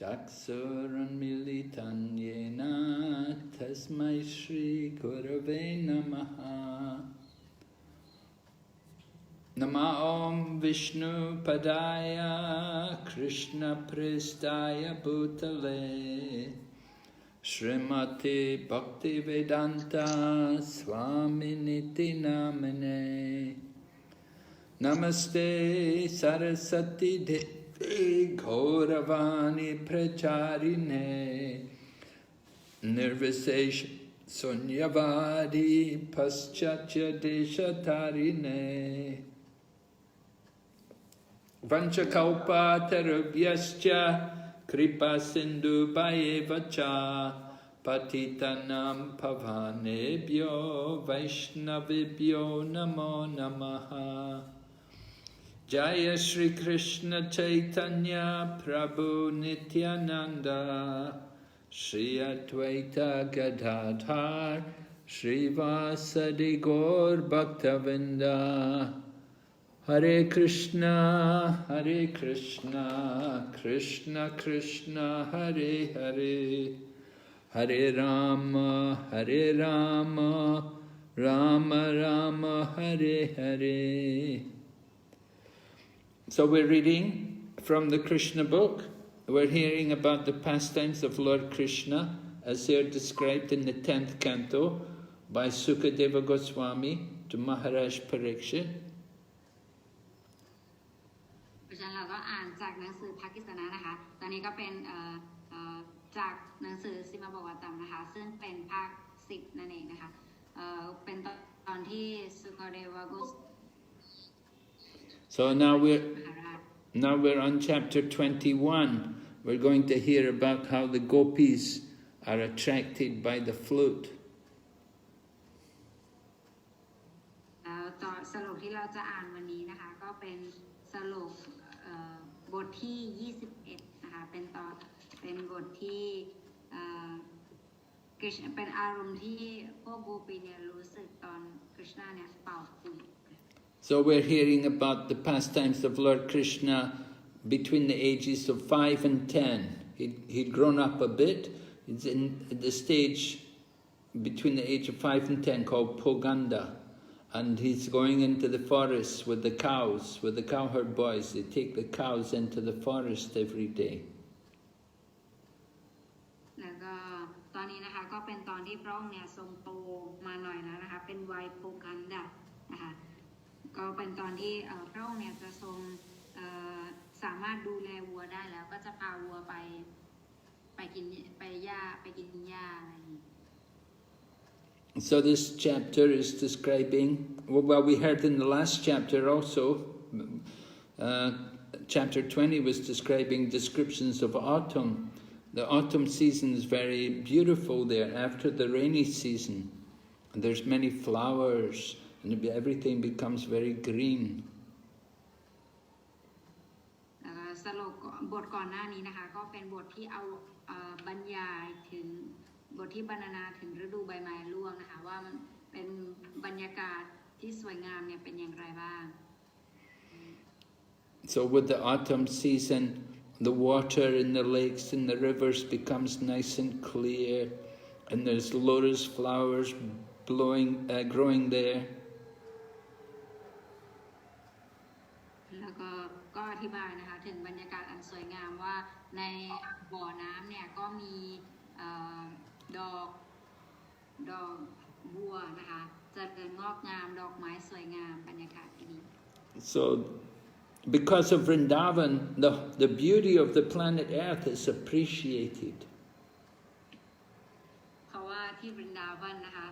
Chaksuranmilitan yena tasmai Shri Gurave Namaha. Nama Om Vishnu Padaya Krishna Prestaya Bhutale Srimati Bhaktivedanta Swaminiti Namane. Namaste Saraswati Devi Gauravani Pracharine Nirvisesh Sunyavadi Paschatya Deshatarine Vanchakalpa Tarubhyascha Kripa Sindhu Bhayevacha Patitanam Pavanebhyo Vaishnavibhyo Namo Namaha. Jaya Shri Krishna Chaitanya Prabhu Nityananda Shri Advaita Gadadhar Shri Vasadi Gaur Bhaktavinda. Hare Krishna, Krishna Krishna, Hare Hare, Hare Rama, Rama Rama, Hare Hare. So we're reading from the Krishna book. We're hearing about the pastimes of Lord Krishna as they are described in the 10th canto by Sukadeva Goswami to Maharaj Parikshit. เพราะฉะนั้นเราก็อ่านจากหนังสือภากิสนะนะคะตอนนี้ก็เป็นจากหนังสือสิมาบวตัมนะคะซึ่งเป็นภาค10นั่นเองนะคะเป็นตอนที่สุคเดวกุส So now we're on chapter 21. We're going to hear about how the Gopīs are attracted by the flute. ต่อสรุปที่เราจะอ่านวันนี้นะคะก็เป็นสรุปบทที่21นะคะเป็นบทที่เป็นอารมณ์ที่พวกโกปีเนี่ยรู้สึกตอนคริชนาเนี่ยเป่าขลุ่ย So we're hearing about the pastimes of Lord Krishna between the ages of 5 and 10. He'd grown up a bit. He's in the stage between the age of 5 and 10 called Poganda. And he's going into the forest with the cows, with the cowherd boys. They take the cows into the forest every day. แล้วก็ตอนนี้นะคะก็เป็นตอนที่พระองค์เนี่ยทรงโตมาหน่อยแล้วนะคะเป็นวัยโปกันดะนะคะก็เป็นตอนที่พระองค์เนี่ยจะทรงสามารถดูแลวัวได้แล้วก็จะพาวัวไปกินหญ้าอะไรอย่างนี้ So this chapter is describing, well, we heard in the last chapter also, chapter 20 was describing descriptions of autumn. The autumn season is very beautiful there after the rainy season. And there's many flowers and everything becomes very green. สรุปบทก่อนหน้านี้นะคะก็เป็นบทที่เอาบรรยายถึงบทที่บรรณนาถึงฤดูใบไม้ร่วงนะคะว่ามันเป็นบรรยากาศที่สวยงามเนี่ยเป็นอย่างไรบ้าง So with the autumn season, the water in the lakes and the rivers becomes nice and clear, and there's lotus flowers growing there. แล้วก็อธิบายนะคะถึงบรรยากาศอันสวยงามว่าในบ่อน้ำเนี่ยก็มีดอกบัวนะคะเจริญงอกงามดอกไม้สวยงามบรรยากาศที่ดี So because of Vrindavan, the beauty of the planet Earth is appreciated. เพราะว่าที่วรินดาวันนะคะ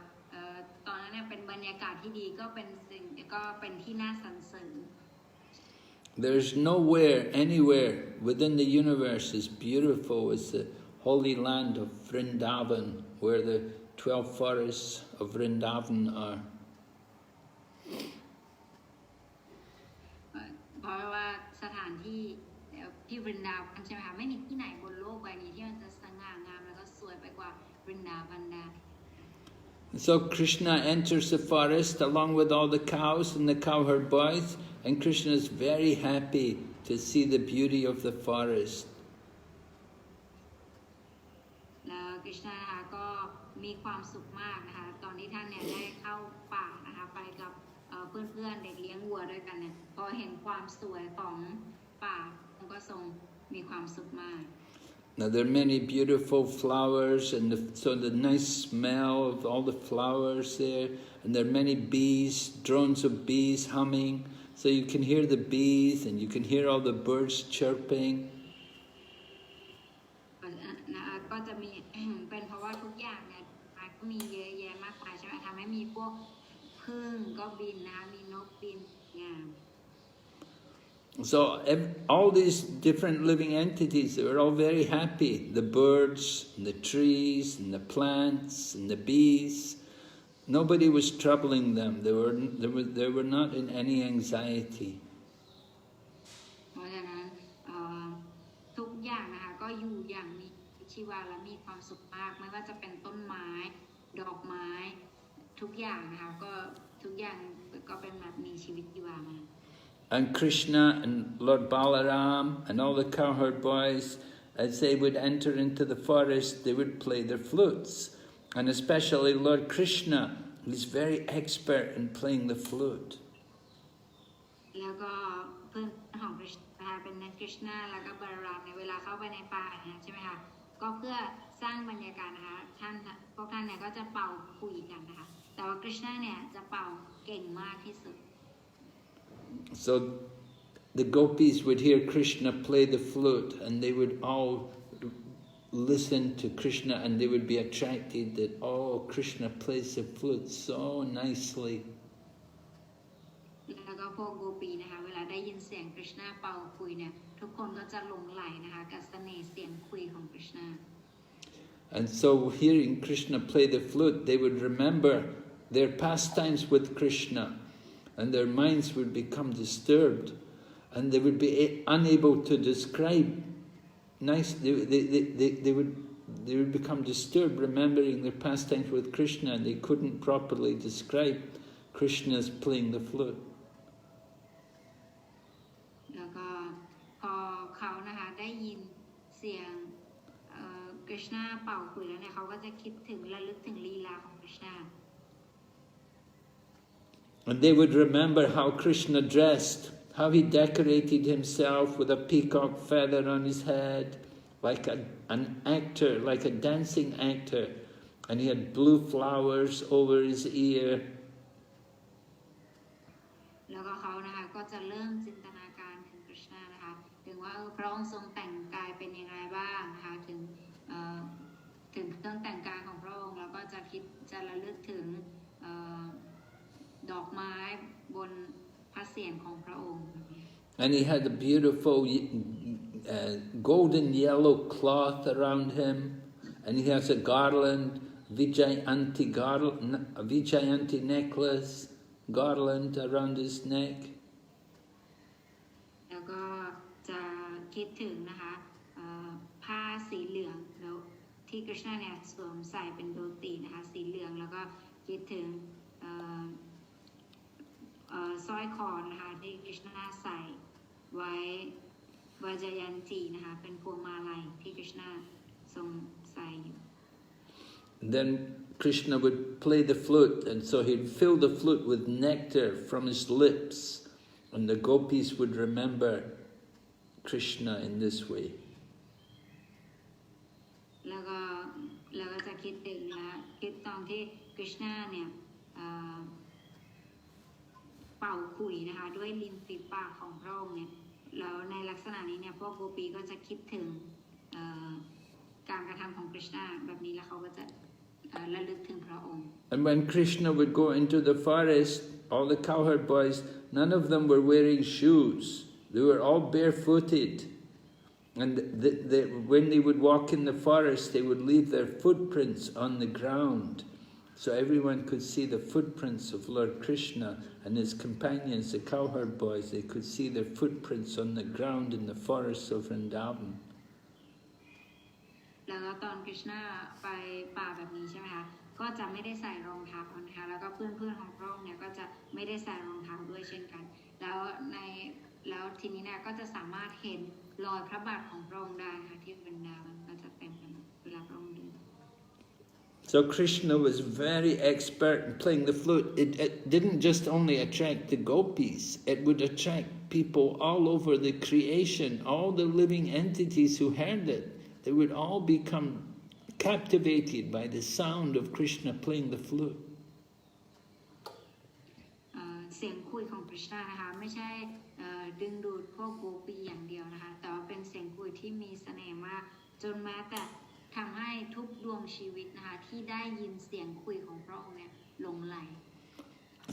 ตอนนั้นเนี่ยเป็นบรรยากาศที่ดีก็เป็นที่น่าสรรเสริญ There's nowhere, anywhere within the universe as beautiful as the holy land of Vrindavan, where the 12 forests of Vrindavan are. เพราะว่าสถานที่วรินดาวันใช่ไหมคะไม่มีที่ไหนบนโลกใบนี้ที่มันจะสง่างามแล้วก็สวยไปกว่าวรินดาวันได้ So Krishna enters the forest along with all the cows and the cowherd boys, and Krishna is very happy to see the beauty of the forest. แล้วกฤษณะนะคะก็มีความสุขมากนะคะตอนที่ท่านเนี่ยได้เข้าป่านะคะไปกับเพื่อนๆเด็กเลี้ยงวัวด้วยกันเนี่ยพอเห็นความสวยของป่าท่านก็ทรงมีความสุขมาก Now there are many beautiful flowers, and so the nice smell of all the flowers there, and there are many bees, drones of bees humming, so you can hear the bees and you can hear all the birds chirping. ก็จะมี เป็นเพราะว่าทุกอย่างเนี่ยก็มีเยอะแยะมากมายใช่ไหมทำให้มีพวกผึ้งก็บินนะคะมีนกบินงาม So all these different living entities, they were all very happy. The birds, and the trees, and the plants, and the bees. Nobody was troubling them. They were not in any anxiety. เพราะฉะนั้นทุกอย่างนะคะก็อยู่อย่างมีชีวาและมีความสุขมากไม่ว่าจะเป็นต้นไม้ดอกไม้ทุกอย่างนะคะก็ทุกอย่างก็เป็นแบบมีชีวิตชีวามาก And Krishna and Lord Balaram and all the cowherd boys, as they would enter into the forest, they would play their flutes. And especially Lord Krishna, he's very expert in playing the flute. แล้วก็เพื่อนของคริชนาเป็นนักคริชนาแล้วก็บารามในเวลาเข้าไปในป่าใช่ไหมคะก็เพื่อสร้างบรรยากาศนะคะพวกท่านเนี่ยก็จะเป่าคุยกันนะคะแต่ว่าคริชนาเนี่ยจะเป่าเก่งมากที่สุด So the Gopīs would hear Krishna play the flute, and they would all listen to Krishna, and they would be attracted that, oh, Krishna plays the flute so nicely. แล้วก็พวกโกปีนะคะเวลาได้ยินเสียงคริชนาเป่าคุยเนี่ยทุกคนก็จะหลงไหลนะคะกับเสน่ห์เสียงคุยของคริชนา And so hearing Krishna play the flute, they would remember their pastimes with Krishna, and their minds would become disturbed, and they would be unable to describe they would become disturbed remembering their pastimes with Krishna, and they couldn't properly describe Krishna's playing the flute. แล้วก็พอเขานะคะได้ยินเสียงคริชนาเป่าคุยแล้วเนี่ยเขาก็จะคิดถึงระลึกถึงลีลาของคริชนา And they would remember how Krishna dressed, how he decorated himself with a peacock feather on his head, like an actor, like a dancing actor, and he had blue flowers over his ear. แล้วก็เขานะคะก็จะเริ่มจินตนาการถึงคริชนานะคะถึงว่าพระองค์ทรงแต่งกายเป็นยังไงบ้างนะคะถึงเครื่องแต่งกายของพระองค์แล้วก็จะระลึกถึงดอกไม้บนพระเศียรของพระองค์ And he had a beautiful golden yellow cloth around him, and he has a garland, Vijayanti necklace, garland around his neck. แล้วก็จะคิดถึงนะคะผ้าสีเหลืองแล้วที่คริชนาเนี่ยสวมใส่เป็นโดตีนะคะสีเหลืองแล้วก็คิดถึงสร้อยคอนะคะที่คริชนาใส่ไว้วาจายันจีนะคะเป็นพวงมาลัยที่คริชนาทรงใส่อยู่ Then Krishna would play the flute, and so he'd fill the flute with nectar from his lips, and the Gopīs would remember Krishna in this way. แล้วก็จะคิดถึงนะคิดตอนที่คริชนาเนี่ยเป่าขลุ่ยนะคะด้วยลิ้นฝีปากของพระองค์เนี่ยแล้วในลักษณะนี้เนี่ยพวกโกปีก็จะคิดถึงการกระทำของคริชนาแบบนี้แล้วเขาก็จะระลึกถึงพระองค์ And when Krishna would go into the forest, all the cowherd boys, none of them were wearing shoes. They were all barefooted. And when they would walk in the forest, they would leave their footprints on the ground. So everyone could see the footprints of Lord Krishna and his companions, the cowherd boys. They could see their footprints on the ground in the forests of Vrindavan. แล้วตอนคริชนาไปป่าแบบนี้ใช่ไหมคะก็จะไม่ได้ใส่รองเท้านะคะแล้วก็เพื่อนๆของพระองค์เนี่ยก็จะไม่ได้ใส่รองเท้าด้วยเช่นกันแล้วทีนี้เนี่ยก็จะสามารถเห็นรอยพระบาทของพระองค์ได้ค่ะที่บรรดามันก็จะเต็มไปหมดเวลาพระองค์เดิน So Krishna was very expert in playing the flute. It didn't just only attract the gopis, it would attract people all over the creation, all the living entities who heard it. They would all become captivated by the sound of Krishna playing the flute. เสียงคุยของคริชนานะคะไม่ใช่ดึงดูดพวกโกปีอย่างเดียวนะคะแต่ว่าเป็นเสียงคุยที่มีเสน่ห์มากจนแม้แต่ทำให้ทุกดวงชีวิตนะคะที่ได้ยินเสียงคุยของพระองค์เนี่ยหลงไหล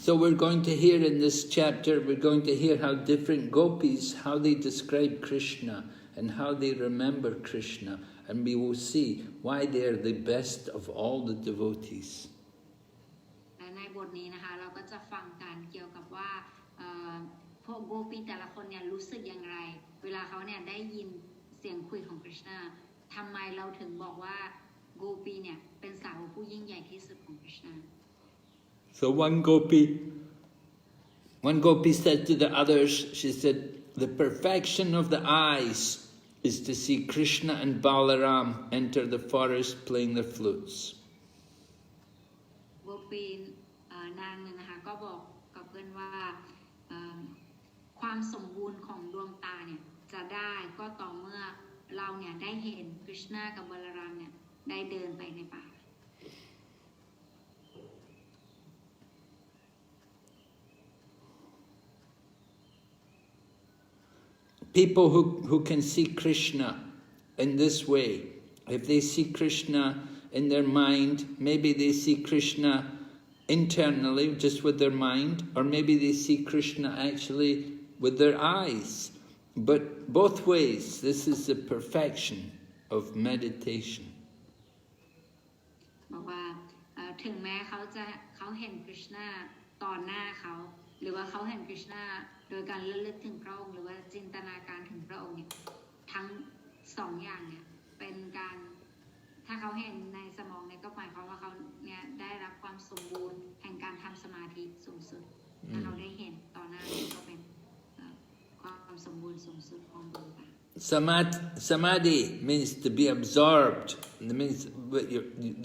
So we're going to hear in this chapter, we're going to hear how different gopis, how they describe Krishna and how they remember Krishna, and we will see why they are the best of all the devotees. และในบทนี้นะคะเราก็จะฟังกันเกี่ยวกับว่าพวกโกปีแต่ละคนเนี่ยรู้สึกอย่างไรเวลาเขาเนี่ยได้ยินเสียงคุยของคริชนาทำไมเราถึงบอกว่าโกปีเนี่ยเป็นสาวกผู้ยิ่งใหญ่ที่สุดของคริชนา So one gopi said to the others, she said, the perfection of the eyes is to see Krishna and Balaram enter the forest playing their flutes. โกปีนางนึงนะคะก็บอกกับเพื่อนว่าความสมบูรณ์ของดวงตาเนี่ยจะได้ก็ต่อเมื่อเราเนี่ยได้เห็นคริชนากับบาลารามเนี่ยได้เดินไปในป่า People who can see Krishna in this way, if they see Krishna in their mind, maybe they see Krishna internally, just with their mind, or maybe they see Krishna actually with their eyes. But both ways, this is the perfection of meditation. บอกว่าถึงแม้เขาเห็นคริชนาต่อหน้าเขาหรือว่าเขาเห็นคริชนาโดยการระลึกถึงพระองค์หรือว่าจินตนาการถึงพระองค์เนี่ยทั้งสองอย่างเนี่ยเป็นการถ้าเขาเห็นในสมองเนี่ยก็หมายความว่าเขาเนี่ยได้รับความสมบูรณ์แห่งการทำสมาธิสูงสุดถ้าเขาได้เห็นต่อหน้าก็เป็นความสมบูรณ์สูงสุดของดวงตา Samadhi means to be absorbed. It means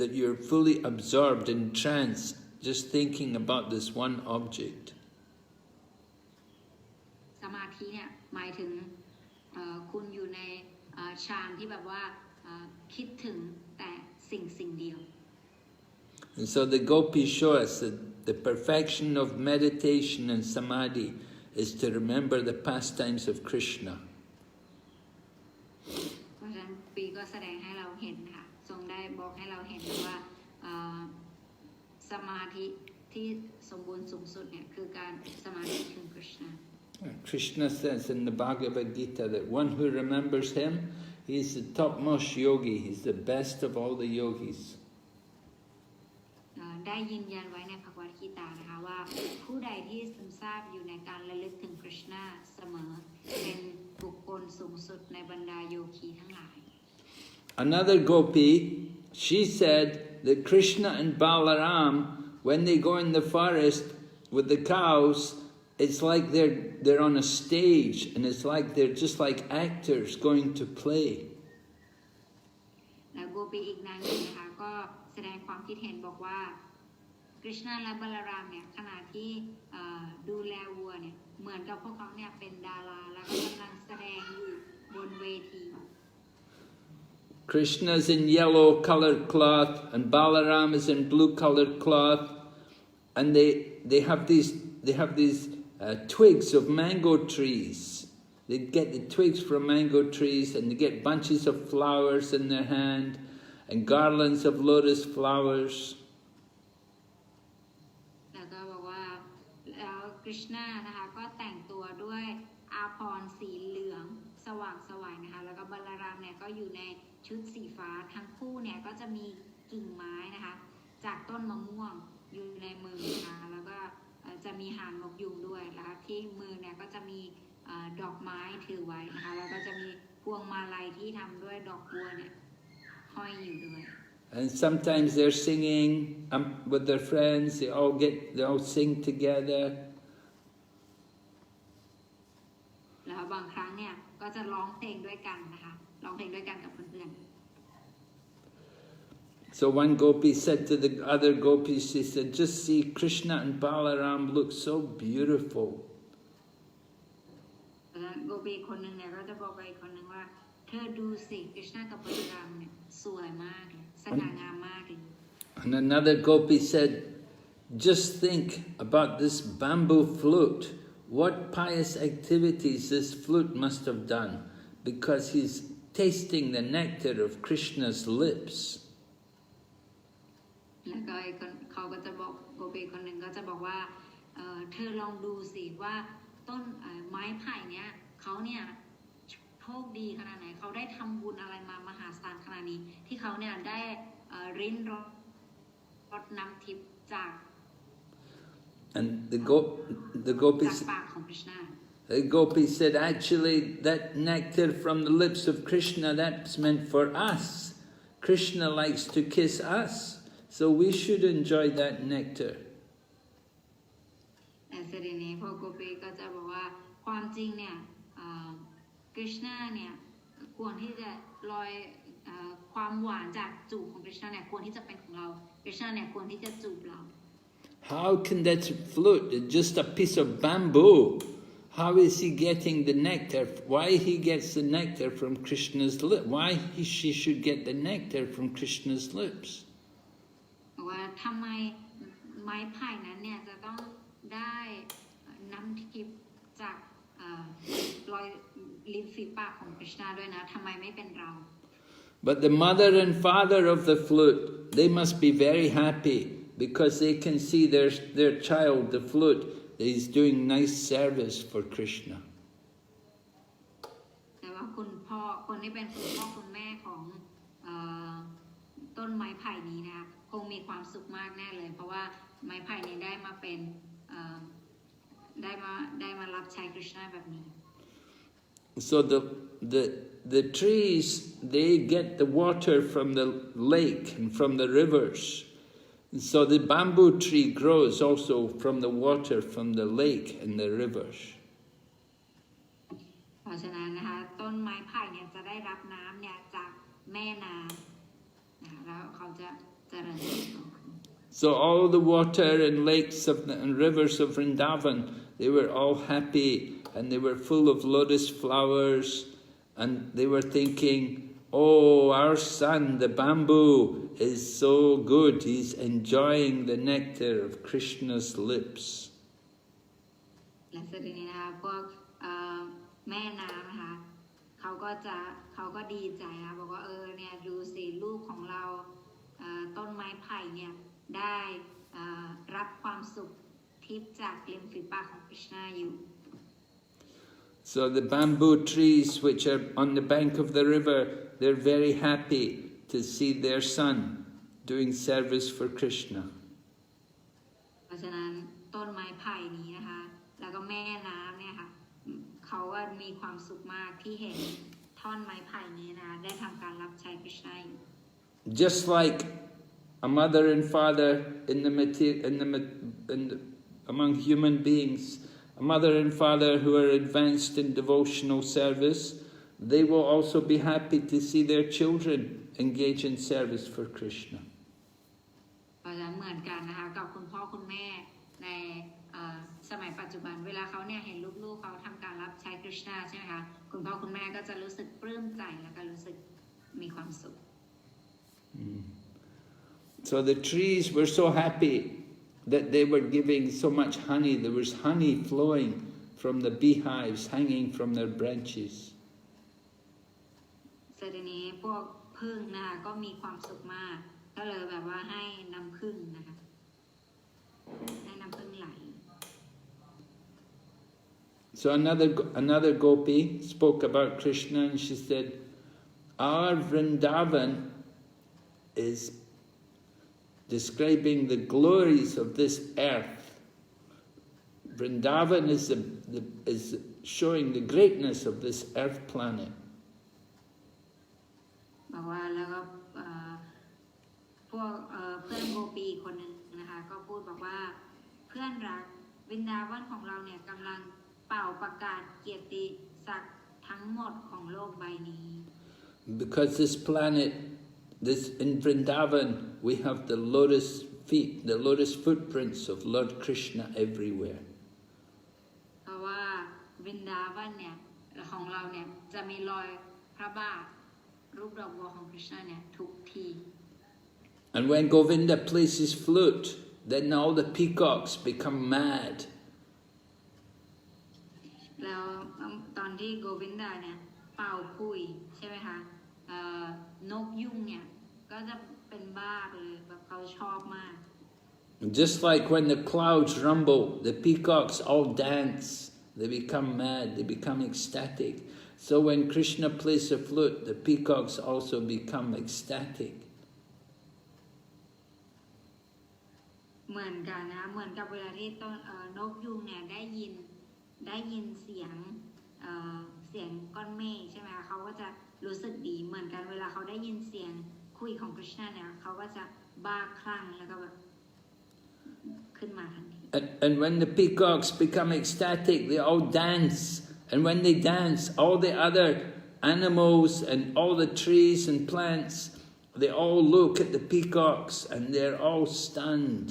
that you're fully absorbed in trance, just thinking about this one object. สมาธิเนี่ยหมายถึงคุณอยู่ในฌานที่แบบว่าคิดถึงแต่สิ่งเดียว And so the Gopis show us that the perfection of meditation and samadhi is to remember the pastimes of Krishna. เพราะฉะนั้นปีก็แสดงให้เราเห็นค่ะทรงได้บอกให้เราเห็นว่าสมาธิที่สมบูรณ์สูงสุดเนี่ยคือการสมาธิถึงคริชนา Krishna says in the Bhagavad Gita that one who remembers him, he is the topmost yogi, he's the best of all the yogis. ได้ยืนยันไว้ในภควกีตานะคะว่าผู้ใดที่ซึมซาบอยู่ในการระลึกถึงคริชนาเสมอเป็นบุคคลสูงสุดในบรรดาโยคีทั้งหลาย Another gopi, she said that Krishna and Balaram, when they go in the forest with the cows, it's like they're on a stage, and it's like they're just like actors going to play. แล้วโกปีอีกนางหนึ่งนะคะก็แสดงความคิดเห็นบอกว่าคริชนาและบาลารามเนี่ยขณะที่ดูแลวัวเนี่ยเหมือนกับพวกเขาเนี่ยเป็นดาราแล้วก็กำลังแสดงอยู่บนเวที Krishna's in yellow colored cloth and Balaram is in blue colored cloth, and they have these twigs of mango trees. They get the twigs from mango trees and they get bunches of flowers in their hand and garlands of lotus flowers. แล้วก็บอกว่าแล้วคริชนานะคะก็แต่งตัวด้วยอาภรณ์สีเหลืองสว่างไสวนะคะแล้วก็บาลารามเนี่ยก็อยู่ในชุดสีฟ้าทั้งคู่เนี่ยก็จะมีกิ่งไม้นะคะจากต้นมะม่วงอยู่ในมือนะคะแล้วก็จะมีหางนกยูงด้วยนะคะที่มือเนี่ยก็จะมีดอกไม้ถือไว้นะคะแล้วก็จะมีพวงมาลัยที่ทำด้วยดอกบัวเนี่ยห้อยอยู่ด้วย And sometimes they're singing with their friends. They all sing together. แล้วบางครั้งเนี่ยก็จะร้องเพลงด้วยกันนะคะร้องเพลงด้วยกันกับเพื่อน So one gopi said to the other gopis, she said, just see Krishna and Balaram look so beautiful. โกปีคนหนึ่งเนี่ยก็จะบอกไปอีกคนหนึ่งว่าเธอดูสิกฤษณะกับบริรามเนี่ยสวยมากเลยสง่างามมากเลย And another gopi said, just think about this bamboo flute. What pious activities this flute must have done, because he's tasting the nectar of Krishna's lips. แล้วก็เขาก็จะบอกโกปีคนหนึ่งก็จะบอกว่าเธอลองดูสิว่าต้นไม้ไผ่เนี้ยเขาเนี่ยโชคดีขนาดไหนเขาได้ทำบุญอะไรมามหาศาลขนาดนี้ที่เขาเนี่ยได้ริ้นรสน้ำทิพย์จาก And the gopis, จากปากของ Krishna. the gopi said, actually, that nectar from the lips of Krishna, that's meant for us. Krishna likes to kiss us, so we should enjoy that nectar. แต่เสด็จนี้พอโกปีก็จะบอกว่าความจริงเนี่ยกฤษณะเนี่ยควรที่จะลอยความหวานจากจูบของกฤษณะเนี่ยควรที่จะเป็นของเรากฤษณะเนี่ยควรที่จะจูบเรา How can that flute, just a piece of bamboo, how is he getting the nectar? Why he gets the nectar from Krishna's lips? Why she should get the nectar from Krishna's lips? ว่าทำไมไม้ไผ่นั้นเนี่ยจะต้องได้น้ำทิพย์จากรอยลิ้นฝีปากของกฤษณะด้วยนะทำไมไม่เป็นเรา But the mother and father of the flute, they must be very happy because they can see their child, the flute, is doing nice service for Krishna. แต่ว่าคนที่เป็นคุณพ่อคุณแม่ของต้นไม้ไผ่นี้นะคงมีความสุขมากแน่เลยเพราะว่าไม้ไผ่นี้ได้มาเป็นได้มารับใช้กฤษณะแบบนี้ So the trees, they get the water from the lake and from the rivers. And so the bamboo tree grows also from the water from the lake and the rivers. เพราะฉะนั้นนะคะต้นไม้ไผ่เนี่ยจะได้รับน้ำเนี่ยจากแม่น้ำแล้วเขาจะเจริญเติบโต So all the water and lakes and rivers of Vrindavan, they were all happy and they were full of lotus flowers, and they were thinking, oh, our son, the bamboo, is so good, he's enjoying the nectar of Krishna's lips. และสุดนี้นะคะพวกแม่น้ำนะคะเขาก็ดีใจนะบอกว่าเนี่ยดูสิลูกของเราต้นไม้ไผ่เนี่ยได้รับความสุขทิพย์จากริมฝีปากของกฤษณะอยู่ So the bamboo trees which are on the bank of the river, they're very happy to see their son doing service for Krishna. เพราะฉะนั้นต้นไม้ไผ่นี้นะคะแล้วก็แม่น้ำเนี่ยค่ะเขาว่ามีความสุขมากที่เห็นท่อนไม้ไผ่นี้นะได้ทำการรับใช้กฤษณะอยู่ Just like a mother and father among human beings, a mother and father who are advanced in devotional service, they will also be happy to see their children engage in service for Krishna. เพราะฉะนั้นเหมือนกันนะคะกับคุณพ่อคุณแม่ในสมัยปัจจุบันเวลาเขาเนี่ยเห็นลูกๆเขาทำการรับใช้กฤษณะใช่ไหมคะคุณพ่อคุณแม่ก็จะรู้สึกปลื้มใจแล้วก็รู้สึกมีความสุข So the trees were so happy that they were giving so much honey. There was honey flowing from the beehives hanging from their branches. เสร็จนี้พวกผึ้งนะคะก็มีความสุขมากก็เลยแบบว่าให้น้ำผึ้งนะคะให้น้ำผึ้งไหล So another gopi spoke about Krishna and she said, our Vrindavan is describing the glories of this earth. Vrindavan is showing the greatness of this earth planet. บอกว่าแล้วก็พวกเพื่อนโกปีคนหนึ่งนะคะก็พูดบอกว่าเพื่อนรักวินดาวันของเราเนี่ยกำลังเป่าประกาศเกียรติศักดิ์ทั้งหมดของโลกใบนี้ Because this planet This in Vrindavan, we have the lotus feet, the lotus footprints of Lord Krishna everywhere. เพราะว่าวินดาวันเนี่ยของเราเนี่ยจะมีรอยพระบาทรูปดอกบัวของคริชนาเนี่ยทุกที่ And when Govinda plays his flute, then all the peacocks become mad. แล้วตอนที่โกวินดาเนี่ยเป่าคุยใช่ไหมคะนกยุงเนี่ยก็จะเป็นบ้าไปเลยแบบเขาชอบมาก Just like when the clouds rumble, the peacocks all dance. They become mad, they become ecstatic. So when Krishna plays the flute, the peacocks also become ecstatic. เหมือนกันนะเหมือนกับเวลาที่ต้นนกยุงเนี่ยได้ยินเสียงก้อนเมฆใช่ไหมคะเขาก็จะรู้สึกดีเหมือนกันเวลาเขาได้ยินเสียงคุยของคริชนาเนี่ยเขาก็จะบ้าคลั่งแล้วก็แบบขึ้นมาทันที And when the peacocks become ecstatic, they all dance. And when they dance, all the other animals and all the trees and plants, they all look at the peacocks and they're all stunned.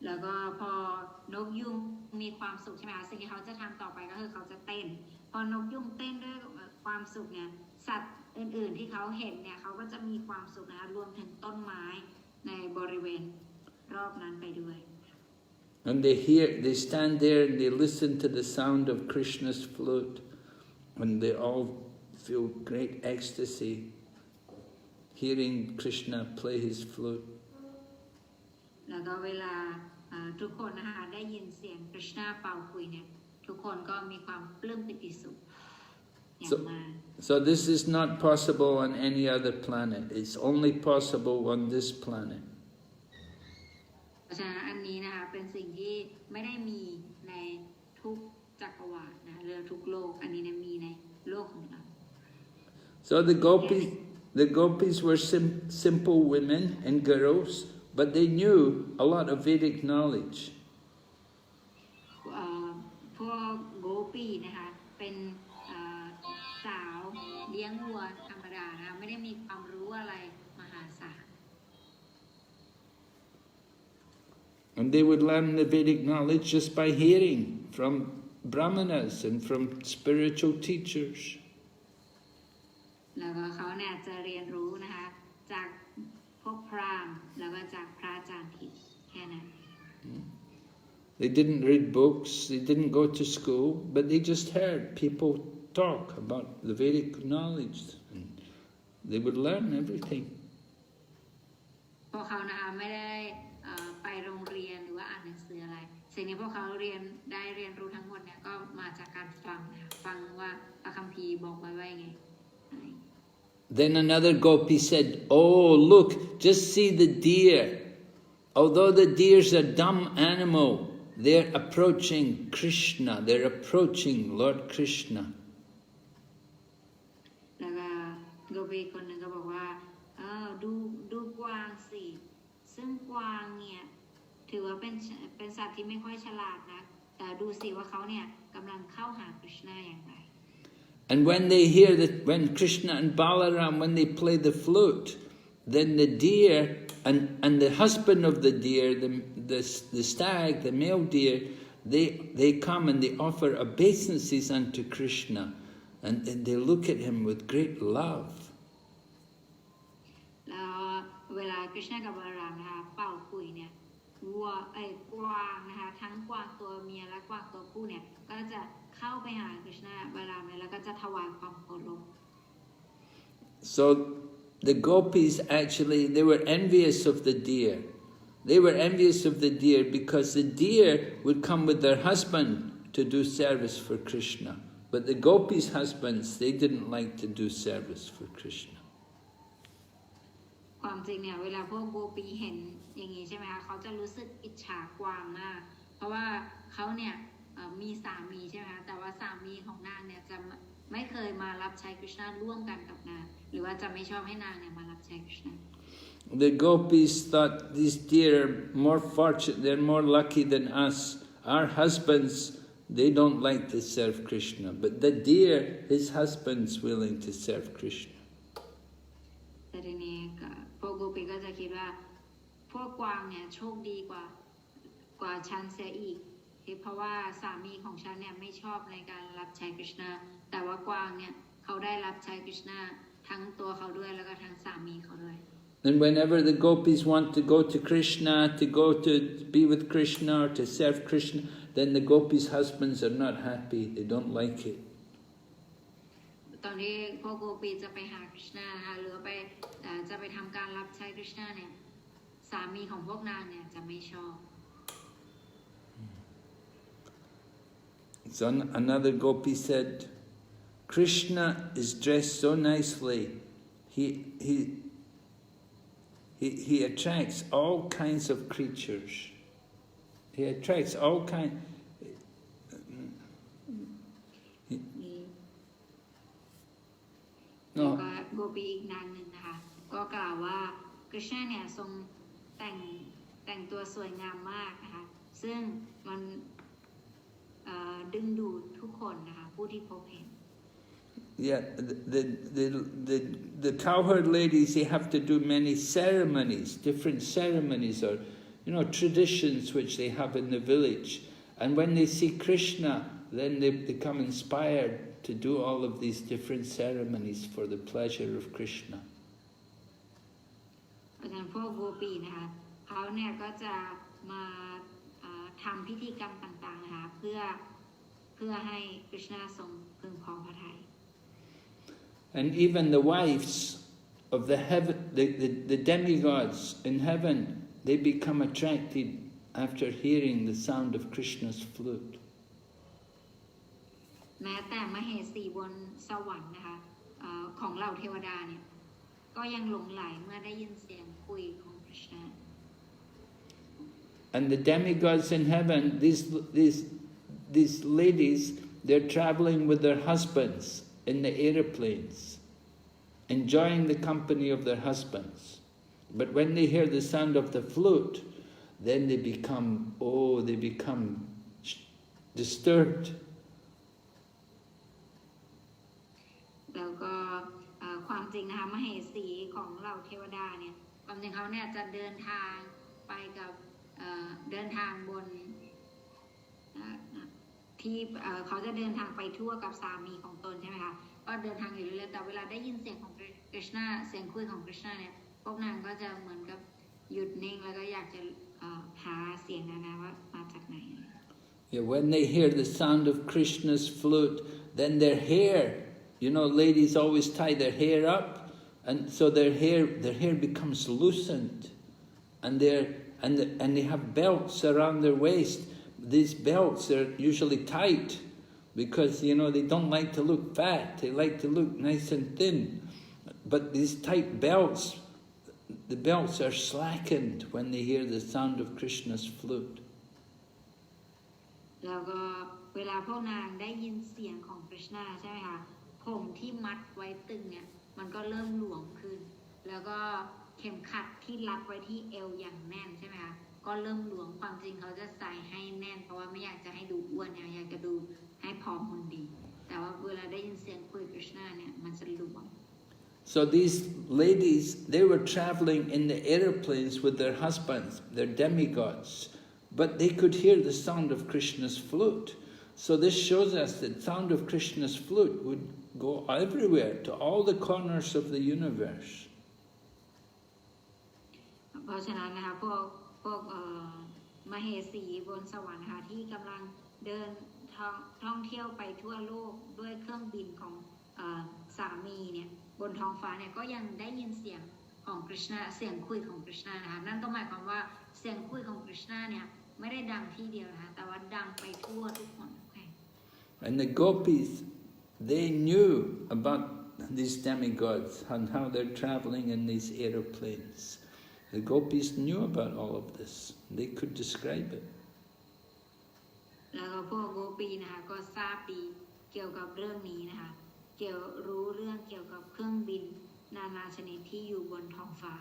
แล้วก็พอนกยุงมีความสุขใช่ไหมคะสิ่งที่เขาจะทำต่อไปก็คือเขาจะเต้นพอนกยุงเต้นด้วยความสุขเนี่ยสัตว์อื่นๆที่เขาเห็นเนี่ยเขาก็จะมีความสุขนะคะรวมถึงต้นไม้ในบริเวณรอบนั้นไปด้วย And they stand there and they listen to the sound of Krishna's flute, and they all feel great ecstasy hearing Krishna play his flute. แล้วก็เวลาทุกคนนะคะได้ยินเสียงคริชนาเป่าคุยเนี่ยทุกคนก็มีความปลื้มปิติสุขอย่างมาก So this is not possible on any other planet. It's only possible on this planet. เพราะฉะนั้นอันนี้นะคะเป็นสิ่งที่ไม่ได้มีในทุกจักรวาลนะหรือทุกโลกอันนี้นะมีในโลกของเรา So the gopis were simple women and girls, but they knew a lot of Vedic knowledge. พวกโกปีนะคะเป็นสาวเลี้ยงวัวธรรมดานะคะไม่ได้มีความรู้อะไรมหาศาล And they would learn the Vedic knowledge just by hearing from brahmanas and from spiritual teachers. แล้วก็เขาเนี่ยจะเรียนรู้นะคะจากพวกพราหมณ์แล้วก็จากพระอาจารย์ทิพย์แค่นั้น They didn't read books, they didn't go to school, but they just heard people talk about the Vedic knowledge, and they would learn everything. พวกเขานะคะไม่ได้ไปโรงเรียนหรือว่าอ่านหนังสืออะไรสิ่งที่พวกเขาเรียนรู้ทั้งหมดเนี่ยก็มาจากการฟังนะคะฟังว่าพระคัมภีร์บอกไว้ว่าไง Then another gopi said, "Oh, look, just see the deer. Although the deers are dumb animal, they're approaching Krishna. They're approaching Lord Krishna." แล้วก็โกปีคนหนึ่งก็บอกว่าดูกวางสิซึ่งกวางเนี่ยถือว่าเป็นสัตว์ที่ไม่ค่อยฉลาดนะแต่ดูสิว่าเขาเนี่ยกำลังเข้าหาคริชนาอย่างไร And when they hear that, when Krishna and Balaram, when they play the flute, then the deer and the husband of the deer, the stag, the male deer, they come and they offer obeisances unto Krishna, and they look at him with great love. แล้วเวลาคริชนากับบาลารามนะคะเป่าคุยเนี่ยกวางนะคะทั้งกวางตัวเมียและกวางตัวผู้เนี่ยก็จะเข้าไปหาคริชนาบาลารามแล้วก็จะถวายความเคารพ So the gopis actually, they were envious of the deer. They were envious of the deer because the deer would come with their husband to do service for Krishna. But the gopis' husbands, they didn't like to do service for Krishna. ความจริงเนี่ยเวลาพวกโกปีเห็นอย่างนี้ใช่ไหมคะเขาจะรู้สึกอิจฉากวางมากเพราะว่าเขาเนี่ยมีสามีใช่ไหมคะแต่ว่าสามีของนางเนี่ยจะไม่เคยมารับใช้คริชนาร่วมกันกับนางหรือว่าจะไม่ชอบให้นางเนี่ยมารับใช้คริชนา The gopis thought these deer are more fortunate, they're more lucky than us. Our husbands, they don't like to serve Krishna, but the deer, his husband's willing to serve Krishna. แต่ทีนี้พวกโกปีก็จะคิดว่าพวกกวางเนี่ยโชคดีกว่าฉันเสียอีกเพราะว่าสามีของฉันเนี่ยไม่ชอบในการรับใช้กฤษณาแต่ว่ากวางเนี่ยเขาได้รับใช้กฤษณาทั้งตัวเขาด้วยแล้วก็ทั้งสามีเขาด้วย And whenever the Gopis want to go to Krishna, to go to be with Krishna or to serve Krishna, then the Gopis' husbands are not happy. They don't like it. ตอนที่พวกโกปีจะไปหากฤษณานะคะหรือไปจะไปทำการรับใช้กฤษณาเนี่ยสามีของพวกนางเนี่ยจะไม่ชอบ So another Gopi said, Krishna is dressed so nicely. He attracts all kinds of creatures. He attracts all kinds. No. โกปีอีกนางหนึ่งนะคะก็กล่าวว่ากฤษณาเนี่ยทรงแต่งตัวสวยงามมากนะคะซึ่งมันดึงดูดทุกคนนะคะผู้ที่พบเห็น Yeah, the cowherd ladies, they have to do many ceremonies, different ceremonies or, traditions which they have in the village. And when they see Krishna, then they become inspired to do all of these different ceremonies for the pleasure of Krishna. เพราะฉะนั้นพวกโกปีนะคะเขาเนี่ยก็จะมาทำพิธีกรรมต่างๆนะคะเพื่อให้กฤษณาทรงพึงพอพระทัย And even the wives of the demigods in heaven, they become attracted after hearing the sound of Krishna's flute. แม้แต่มเหสีบนสวรรค์นะคะของเหล่าเทวดาเนี่ยก็ยังหลงไหลเมื่อได้ยินเสียงคุยของกฤษณา And the demigods in heaven, these ladies, they're traveling with their husbands in the aeroplanes, enjoying the company of their husbands. But when they hear the sound of the flute, then they become disturbed. แล้วก็ความจริงนะคะมเหสีของเหล่าเทวดาเนี่ยความจริงเขาเนี่ยจะเดินทางไปกับเดินทางบนที่เขาจะเดินทางไปทั่วกับสามีของตนใช่ไหมคะก็เดินทางอยู่เรื่อยๆแต่เวลาได้ยินเสียงของกฤษณาเสียงคุยของกฤษณาเนี่ยพวกนางก็จะเหมือนกับหยุดนิ่งแล้วก็อยากจะหาเสียงนั้นนะว่ามาจากไหน Yeah, when they hear the sound of Krishna's flute, then their hair, ladies always tie their hair up, and so their hair becomes loosened, and they have belts around their waist. These belts are usually tight because they don't like to look fat, they like to look nice and thin. But these tight belts, the belts are slackened when they hear the sound of Krishna's flute. แล้วก็เวลาพวกนางได้ยินเสียงของกฤษณาใช่ไหมคะผมที่มัดไว้ตึงเนี่ยมันก็เริ่มหลวมขึ้นแล้วก็เข็มขัดที่รัดไว้ที่เอวอย่างแน่นใช่ไหมคะก็เริ่มหลวมความจริงเขาจะใส่ให้แน่นเพราะว่าไม่อยากจะให้ดูอ้วนอยากจะดูให้ผอมหุ่นดีแต่ว่าเวลาได้ยินเสียงคุยกฤษณาเนี่ยมันจะหลวม So these ladies, they were traveling in the aeroplanes with their husbands, their demigods, but they could hear the sound of Krishna's flute. So this shows us that the sound of Krishna's flute would go everywhere, to all the corners of the universe. เพราะฉะนั้นนะคะพวกมเหสีบนสวรรค์ค่ะที่กำลังเดินท่องเที่ยวไปทั่วโลกด้วยเครื่องบินของสามีเนี่ยบนท้องฟ้าเนี่ยก็ยังได้ยินเสียงของกฤษณาเสียงคุยของกฤษณานะคะนั่นก็หมายความว่าเสียงคุยของกฤษณาเนี่ยไม่ได้ดังที่เดียวนะคะแต่ว่าดังไปทั่วทุกคนทุกแห่ง And the Gopis, they knew about these demigods and how they're traveling in these aeroplanes. The Gopis knew about all of this. They could describe it. แล้วก็พวกโกปีนะคะก็ทราบดีเกี่ยวกับเรื่องนี้นะคะรู้เรื่องเกี่ยวกับเครื่องบินนานาชนิดที่อยู่บนท้องฟ้า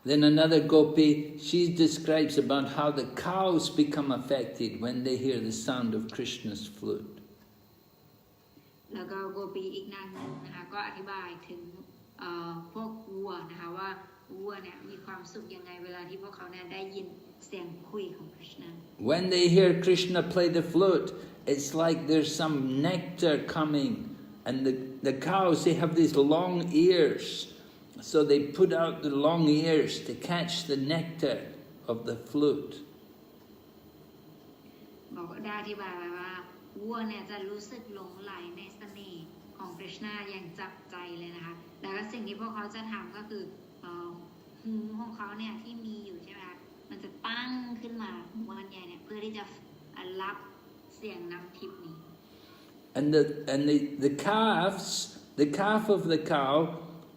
Then another Gopi, she describes about how the cows become affected when they hear the sound of Krishna's flute. แล้วก็โกปีอีกนางหนึ่งนะคะก็อธิบายถึง พวกวัวนะคะว่าวัวเนี่ยมีความสุขยังไงเวลาที่พวกเขาเนี่ยได้ยินเสียงคุยของ Krishna. When they hear Krishna play the flute, it's like there's some nectar coming, and the cows, they have these long ears, so they put out the long ears to catch the nectar of the flute. บอกได้อธิบายไว้ว่าวัวเนี่ยจะรู้สึกหลงไหลในเสน่ห์ของ Krishna อย่างจับใจเลยนะคะแล้วก็สิ่งที่พวกเขาจะทำก็คือหูของเขาเนี่ยที่มีอยู่ใช่ไหมคะมันจะตั้งขึ้นมาหูมันใหญ่เนี่ยเพื่อที่จะรับเสียงน้ำทิพย์นี้ And the calf of the cow,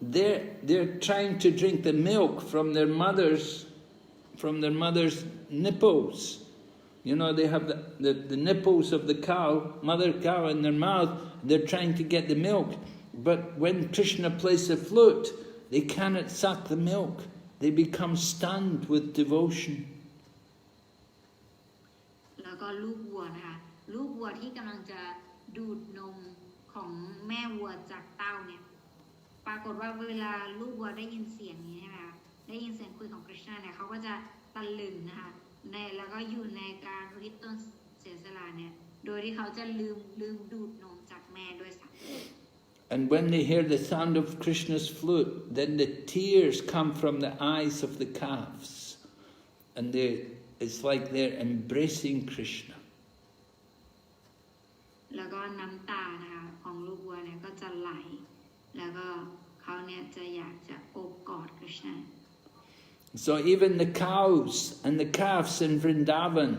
they're trying to drink the milk from their mother's nipples. You know, they have the nipples of the cow, mother cow in their mouth. They're trying to get the milk. But when Krishna plays the flute, they cannot suck the milk. They become stunned with devotion. แล้วก็ลูกวัวนะคะลูกวัวที่กำลังจะดูดนมของแม่วัวจากเต้าเนี่ยปรากฏว่าเวลาลูกวัวได้ยินเสียงนี้ใช่ไหมคะได้ยินเสียงคุยของ Krishna เนี่ยเขาก็จะตะลึงนะคะแล้วก็อยู่ในการอุทิศตนเสียสละเนี่ยโดยที่เขาจะลืมดูดนมจากแม่ด้วยซ้ำ And when they hear the sound of Krishna's flute, then the tears come from the eyes of the calves. And it's like they're embracing Krishna. แล้วก็น้ำตานะคะของลูกวัวเนี่ยก็จะไหลแล้วก็เขาเนี่ยจะอยากจะโอบกอด Krishna. So even the cows and the calves in Vrindavan,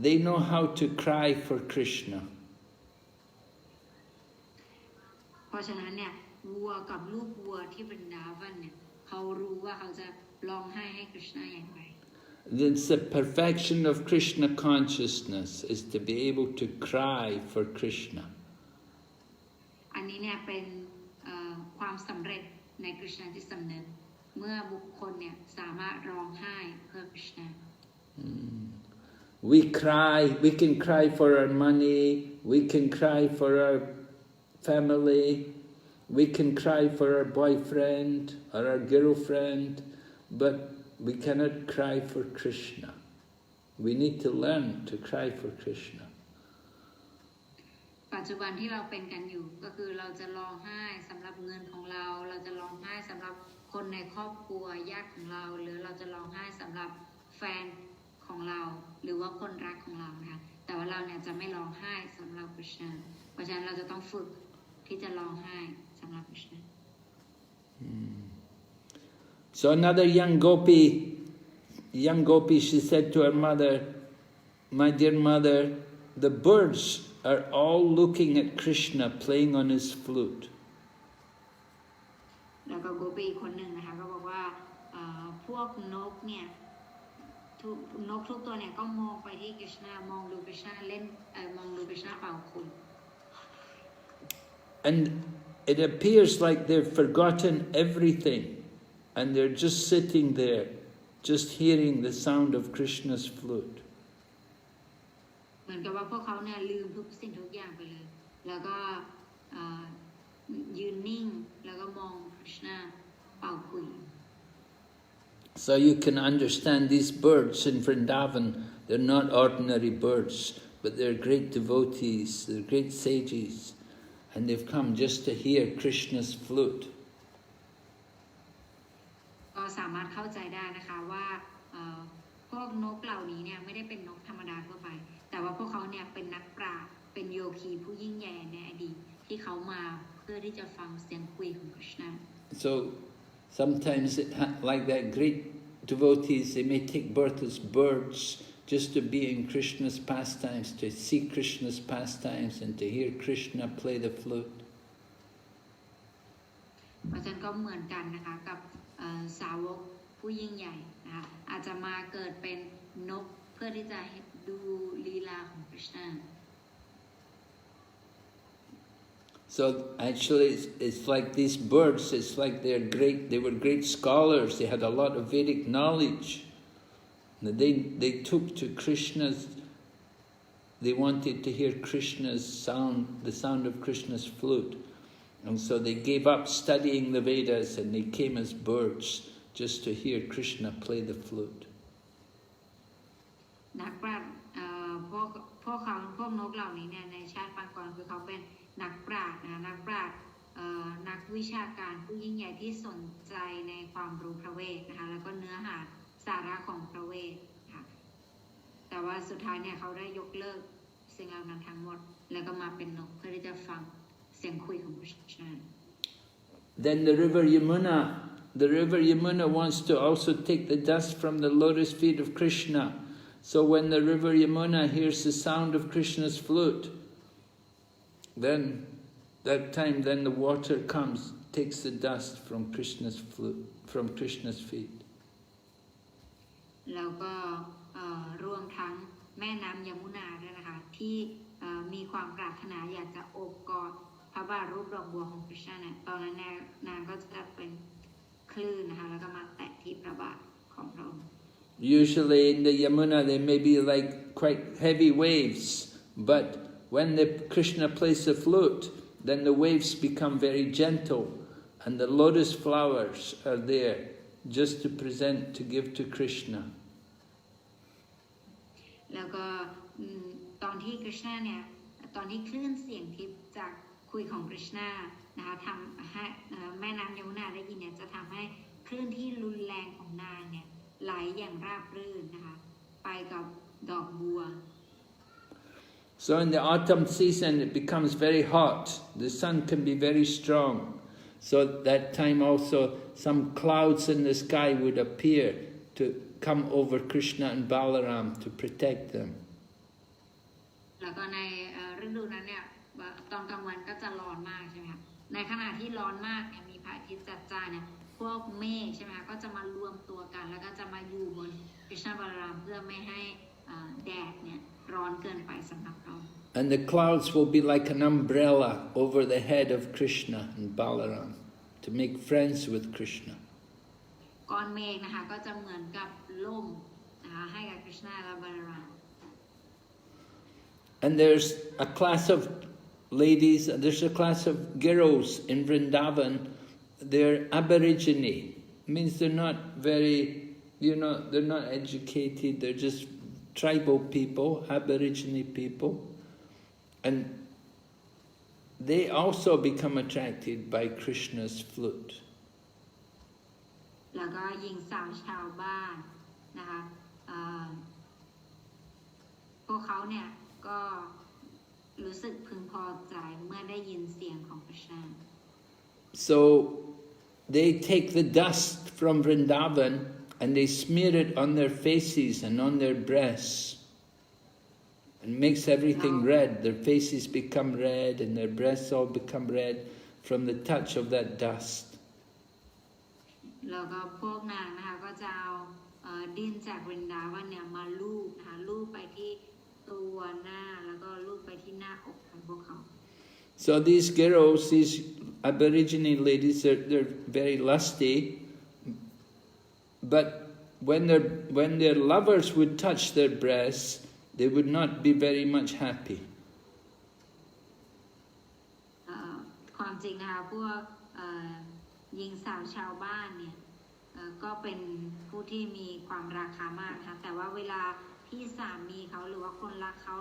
they know how to cry for Krishna. เพราะฉะนั้นเนี่ยวัวกับลูกวัวที่บรินดาวันเนี่ยเขารู้ว่าเขาจะร้องไห้ให้ Krishna อย่างไร It's the perfection of Krishna consciousness is to be able to cry for Krishna. อันนี้เนี่ยเป็นความสำเร็จใน Krishna ที่สำนึกเมื่อบุคคลเนี่ยสามารถร้องไห้เพื่อ Krishna. We can cry for our money, we can cry for our family, we can cry for our boyfriend or our girlfriend, but we cannot cry for Krishna. We need to learn to cry for Krishna. ปัจจุบันที่เราเป็นกันอยู่ก็คือเราจะร้องไห้สำหรับเงินของเราจะร้องไห้สำหรับคนในครอบครัวญาติของเราหรือเราจะร้องไห้สำหรับแฟนของเราหรือว่าคนรักของเรานะคะแต่ว่าเราเนี่ยจะไม่ร้องไห้สำหรับ Krishna เพราะฉะนั้นเราจะต้องฝึกที่จะร้องไห้สำหรับ Krishna. So another young gopi, she said to her mother, "My dear mother, the birds are all looking at Krishna playing on his flute." แล้วก็โกปีคนหนึ่งนะคะก็บอกว่าพวกนกเนี่ยนกทุกตัวเนี่ยก็มองไปที่ Krishna มองดู Krishna เล่นมองดู Krishna เป่าขลุ่ย And it appears like they've forgotten everything and they're just sitting there, just hearing the sound of Krishna's flute. เหมือนกับว่าพวกเขาเนี่ยลืมทุกสิ่งทุกอย่างไปเลยแล้วก็ยืนนิ่งแล้วก็มอง Krishna เป่าขลุ่ย So you can understand these birds in Vrindavan, they're not ordinary birds, but they're great devotees, they're great sages, and they've come just to hear Krishna's flute. ก็สามารถเข้าใจได้นะคะว่าพวกนกเหล่านี้เนี่ยไม่ได้เป็นนกธรรมดาทั่วไปแต่ว่าพวกเขาเนี่ยเป็นนักปราชญ์เป็นโยคีผู้ยิ่งใหญ่ในอดีตที่เขามาเพื่อที่จะฟังเสียงคุยของ Krishna. So sometimes like that, great devotees, they may take birth as birds just to be in Krishna's pastimes, to see Krishna's pastimes and to hear Krishna play the flute. เพราะฉะนั้นก็เหมือนกันนะคะกับสาวกผู้ยิ่งใหญ่นะคะอาจจะมาเกิดเป็นนกเพื่อที่จะดูลีลาของ Krishna. So actually it's like these birds, it's like they were great scholars, they had a lot of Vedic knowledge. They took to Krishna's, they wanted to hear Krishna's sound, the sound of Krishna's flute. And so they gave up studying the Vedas and they came as birds just to hear Krishna play the flute. นักปราชญ์พวกนกเหล่านี้เนี่ยในชาติปางก่อนคือเขาเป็นนักปราชญ์นะนักปราชญ์นักวิชาการผู้ยิ่งใหญ่ที่สนใจในความรู้พระเวทนะคะแล้วก็เนื้อหาสาระของพระเวทค่ะแต่ว่าสุดท้ายเนี่ยเขาได้ยกเลิกสิ่งเหล่านั้นทั้งหมดแล้วก็มาเป็นนกเพื่อที่จะฟังเสียงคุยของ Krishna. Then the river Yamuna wants to also take the dust from the lotus feet of Krishna. So when the river Yamuna hears the sound of Krishna's flute, then the water comes, takes the dust from Krishna's flute, from Krishna's feet. แล้วก็รวมทั้งแม่น้ำยมุนาด้วยนะคะที่มีความปรารถนาอยากจะโอบกอดพระบาทรูปดอกบัวของคริชนาเนี่ยตอนนั้นนางก็จะเป็นคลื่นนะคะแล้วก็มาแตะที่พระบาทของพระองค์ Usually in the Yamuna there may be like quite heavy waves, but when the Krishna plays the flute, then the waves become very gentle, and the lotus flowers are there just to present, to give to Krishna. แล้วก็ตอนที่คริชนาเนี่ยตอนที่คลื่นเสียงทิพย์จากคุยของคริชนานะคะทำให้แม่น้ำยมุนาได้ยินเนี่ยจะทำให้คลื่นที่รุนแรงของนางเนี่ยไหลอย่างราบรื่นนะคะไปกับดอกบัว So in the autumn season it becomes very hot. The sun can be very strong. So at that time also some clouds in the sky would appear to come over Krishna and Balaram to protect them. แล้วก็ในฤดูนั้นเนี่ยตอนกลางวันก็จะร้อนมากใช่ไหมคะในขณะที่ร้อนมากเนี่ยมีพระอาทิตย์จัดจ้านเนี่ยพวกเมฆใช่ไหมคะก็จะมารวมตัวกันแล้วก็จะมาอยู่บนคริชนาบาลารามเพื่อไม่ให้แดดเนี่ยร้อนเกินไปสำหรับเรา And the clouds will be like an umbrella over the head of Krishna and Balaram to make friends with Krishna. ก้อนเมฆนะคะก็จะเหมือนกับล่มนะคะให้กับคริชนาและบาลาราม And there's a class of ladies, there's a class of girls in Vrindavan. They're Aborigine. It means they're not very, they're not educated. They're just tribal people, Aborigine people. And they also become attracted by Krishna's flute. แล้วก็หญิงสาวชาวบ้านนะคะพวกเขาเนี่ยก็รู้สึกพึงพอใจเมื่อได้ยินเสียงของพระชา So they take the dust from Vrindavan and they smear it on their faces and on their breasts. It makes everything red. Their faces become red and their breasts all become red from the touch of that dust. แล้วก็พวกนางนะคะก็จะเอาดินจากวรินดาวันเนี่ยมาลูบนะคะลูบไปที่ตัวหน้าแล้วก็ลูบไปที่หน้าอกของพวกเขา So these girls, these Aborigine ladies, they're very lusty, but when their lovers would touch their breasts, they would not be very much happy. ความจริงนะคะพวกหญิงสาวชาวบ้านเนี่ยก็เป็นผู้ที่มีความราคามากนะคะแต่ว่าเวลาที่สามีเขาหรือว่าคนรักเขา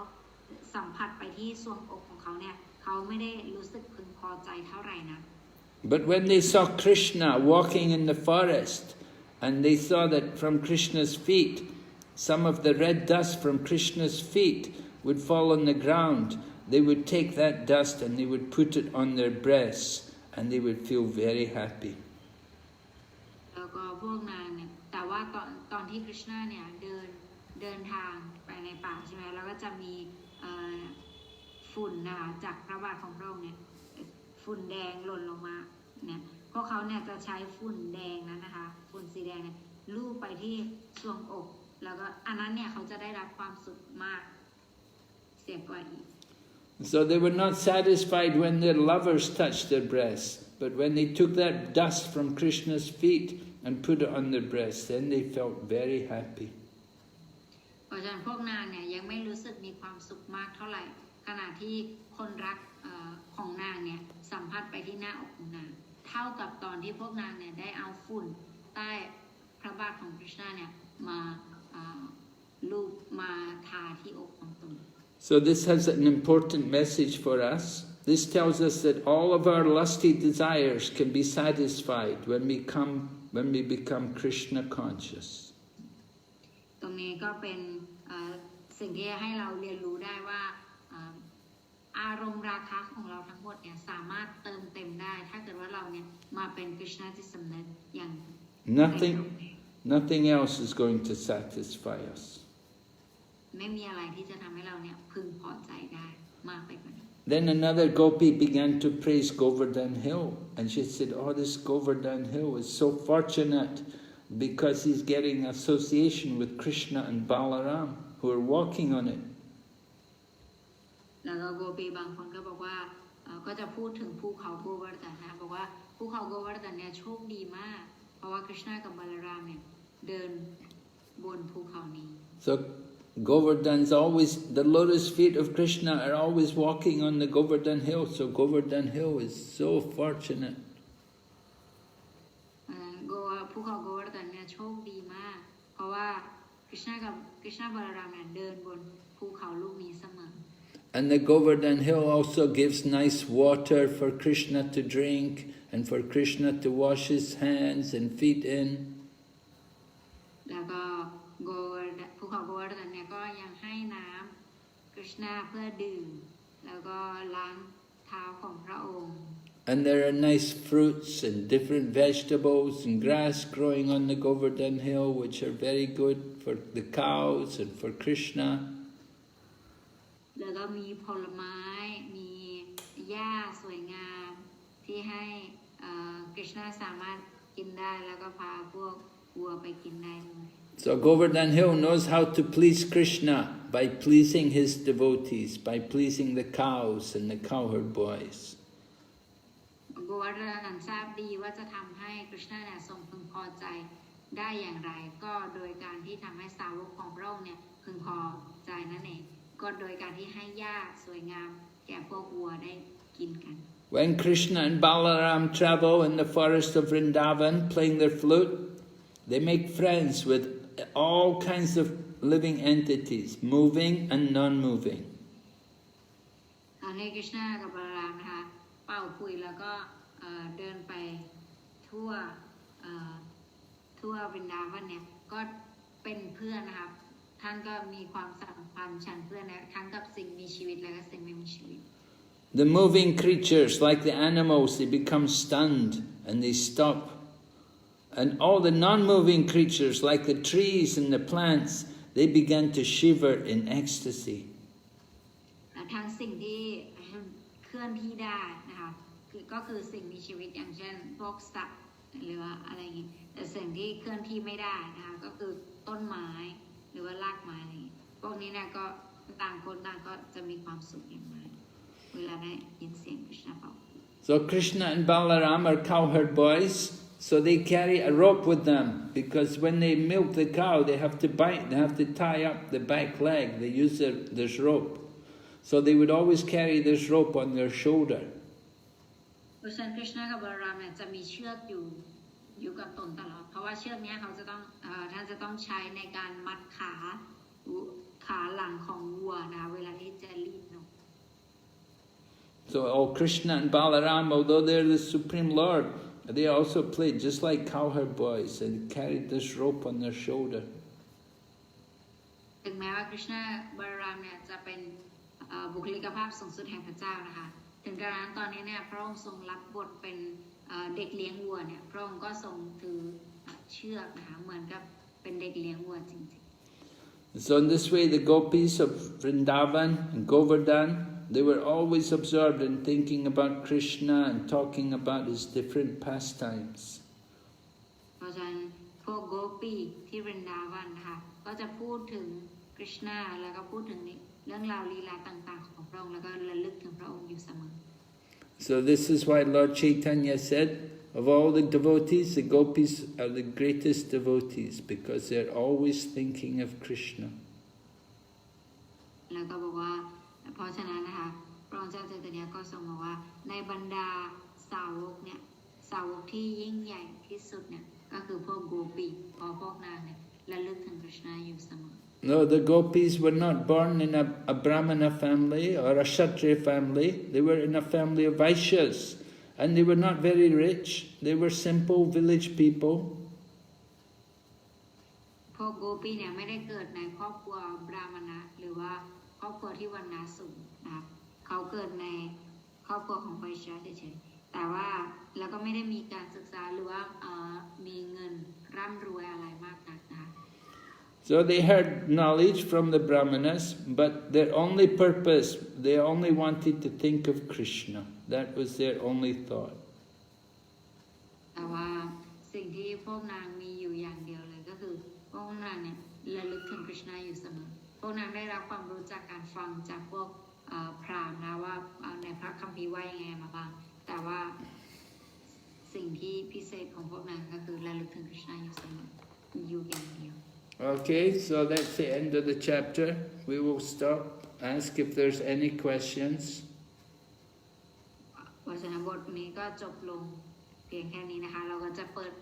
สัมผัสไปที่ทรวงอกของเขาเนี่ยเขาไม่ได้รู้สึกพึงพอใจเท่าไหร่นะ But when they saw Krishna walking in the forest and they saw that from Krishna's feet, some of the red dust from Krishna's feet would fall on the ground, they would take that dust and they would put it on their breasts and they would feel very happy. แล้วก็พวกนางเนี่ยแต่ว่าตอนที่คริชนาเนี่ยเดินทางไปในป่าใช่ไหมแล้วก็จะมีฝุ่นนะคะจากพระบาทของพระองค์เนี่ยฝุ่นแดงหล่นลงมาเนี่ยพวกเขาเนี่ยจะใช้ฝุ่นแดงนั้นนะคะฝุ่นสีแดงเนี่ยลูบไปที่ทรวงอกแล้วก็อันนั้นเนี่ยเขาจะได้รับความสุขมากเสียกว่าอีก So they were not satisfied when their lovers touched their breasts, but when they took that dust from Krishna's feet and put it on their breasts, then they felt very happy. เพราะฉะนั้นพวกนางเนี่ยยังไม่รู้สึกมีความสุขมากเท่าไหร่ขณะที่คนรัก ของนางเนี่ยสัมผัสไปที่หน้าอกของนางเท่ากับตอนที่พวกนางเนี่ยได้เอาฝุ่นใต้พระบาทของคริชนาเนี่ยมาลูบมาทาที่อกของตน So this has an important message for us. This tells us that all of our lusty desires can be satisfied when we become Krishna conscious. ตรงนี้ก็เป็นสิ่งที่ให้เราเรียนรู้ได้ว่าอารมณ์ราคะของเราทั้งหมดเนี่ยสามารถเติมเต็มได้ถ้าเกิดว่าเราเนี่ยมาเป็นคริชนาจิตสำนึกอย่าง Nothing else is going to satisfy us. ไม่มีอะไรที่จะทำให้เราเนี่ยพึงพอใจได้มากไปกว่านี้ Then another Gopi began to praise Govardhan Hill, and she said, "Oh, this Govardhan Hill is so fortunate because he's getting association with Krishna and Balaram, who are walking on it." แล้วก็โกปีบางคนก็บอกว่าก็จะพูดถึงภูเขาโกวาร์ดันนะบอกว่าภูเขาโกวาร์ดันเนี่ยโชคดีมากเพราะว่าคริชนากับบาลารามเนี่ยเดินบนภูเขานี้ So Govardhan's always, the lotus feet of Krishna are always walking on the Govardhan Hill. So Govardhan Hill is so fortunate. ภูเขาโกวาร์ดันเนี่ยโชคดีมากเพราะว่าคริชนาบาลารามเนี่ยเดินบนภูเขาลูกนี้เสมอAnd the Govardhan Hill also gives nice water for Krishna to drink and for Krishna to wash his hands and feet in. แล้วก็ภูเขาโกวาร์ดันเนี่ยก็ยังให้น้ำคริชนาเพื่อดื่มแล้วก็ล้างเท้าของพระองค์ And there are nice fruits and different vegetables and grass growing on the Govardhan Hill, which are very good for the cows and for Krishna. แล้วก็มีผลไม้มีหญ้าสวยงามที่ให้คริชนาสามารถกินได้แล้วก็พาพวกวัวไปกินได้ด้วย So Govardhan Hill knows how to please Krishna by pleasing his devotees, by pleasing the cows and the cowherd boys. โกวาร์ดันทราบดีว่าจะทำให้คริชนาเนี่ยทรงพึงพอใจได้อย่างไรก็โดยการที่ทำให้สาวกของพระองค์เนี่ยพึงพอใจนั่นเองก็โดยการที่ให้หญ้าสวยงามแก่พวกวัวได้กินกัน When Krishna and Balaram travel in the forest of Vrindavan playing their flute, they make friends with all kinds of living entities, moving and non-moving. ตอนนี้คริชนากับบาลารามนะคะเป่าขลุ่ยแล้วก็เดินไปทั่ววรินดาวันเนี่ยก็เป็นเพื่อนนะคะท่านก็มีความสัมพันธ์ฉันเพื่อนนะทั้งกับสิ่งมีชีวิตและก็สิ่งไม่มีชีวิต The moving creatures, like the animals, they become stunned and they stop. And all the non-moving creatures, like the trees and the plants, they began to shiver in ecstasy. ทั้งสิ่งที่เคลื่อนที่ได้นะคะก็คือสิ่งมีชีวิตอย่างเช่นพวกสัตว์หรือว่าอะไรอย่างนี้แต่สิ่งที่เคลื่อนที่ไม่ได้นะคะก็คือต้นไม้หรือว่ารากไม้อะไรอย่างนี้พวกนี้เนี่ยก็ต่างคนต่างก็จะมีความสุขอย่างไรเวลาได้ยินเสียงคริชนาเป่า So Krishna and Balaram are cowherd boys, so they carry a rope with them because when they milk the cow, they have to tie up the back leg. They use this rope. So they would always carry this rope on their shoulder. เพราะฉะนั้นคริชนากับบาลารามเนี่ยจะมีเชือกอยู่กับตนตลอดเพราะว่าเชือกนี้เขาจะต้องท่านจะต้องใช้ในการมัดขาหลังของวัวนะเวลาที่จะรีดนก So Krishna and Balaram, although they're the Supreme Lord, they also played just like cowherd boys and carried this rope on their shoulder. ถึงแม้ว่าคริชนาบาลารามเนี่ยจะเป็นบุคลิกภาพสูงสุดแห่งพระเจ้านะคะถึงกระนั้นตอนนี้เนี่ยพระองค์ทรงรับบทเป็นเด็กเลี้ยงวัวเนี่ยพระองค์ก็ทรงถือเชือกนะคะเหมือนกับเป็นเด็กเลี้ยงวัวจริงๆ So in this way the Gopīs of Vrindavan and Govardhan, they were always absorbed in thinking about Krishna and talking about his different pastimes. เพราะฉะนั้นพวกโกปีที่วรินดาวันนะคะก็จะพูดถึงคริชนาแล้วก็พูดถึงเรื่องราวลีลาต่างๆของพระองค์แล้วก็ระลึกถึงพระองค์อยู่เสมอ So this is why Lord Chaitanya said, of all the devotees, the Gopis are the greatest devotees because they're always thinking of Krishna. แล้วก็บอกว่าเพราะฉะนั้นนะคะพ ระองค์เจ้าใจตเนียก็ทรงบอกว่าในบรรดาสาวกเนี่ยสาวกที่ยิ่งใหญ่ที่สุดเนี่ยก็คือพวกโกปีพวกนางเนี่ยระลึกถึงคริชนาอยู่เสมอ No, the Gopīs were not born in a Brahmana family or a Kshatriya family. They were in a family of Vaishyas. And they were not very rich. They were simple village people. พวกโกปีเนี่ยไม่ได้เกิดในครอบครัวบราหมณะหรือว่าครอบครัวที่วรรณะสูงนะครับเขาเกิดในครอบครัวของไวชยเฉยๆแต่ว่าแล้วก็ไม่ได้มีการศึกษาหรือว่ามีเงินร่ำรวยอะไรมากนักนะคะ So they heard knowledge from the Brahmanas, but their only purpose, they only wanted to think of Krishna. That was their only thought. แต่ว่าสิ่งที่พวกนางมีอยู่อย่างเดียวเลยก็คือพวกนางเนี่ยระลึกถึงคริชนาอยู่เสมอพวกนางได้รับความรู้จากการฟังจากพวกพราหมณ์นะว่าในพระคัมภีร์ว่ายังไงมาบ้างแต่ว่าสิ่งที่พิเศษของพวกนางก็คือระลึกถึงคริชนาอยู่เสมออยู่อย่างเดียว Okay, so that's the end of the chapter. We will stop, ask if there's any questions. วจนะบทนี้ก็จบลงเพียงแค่นี้นะคะเราก็จะเปิด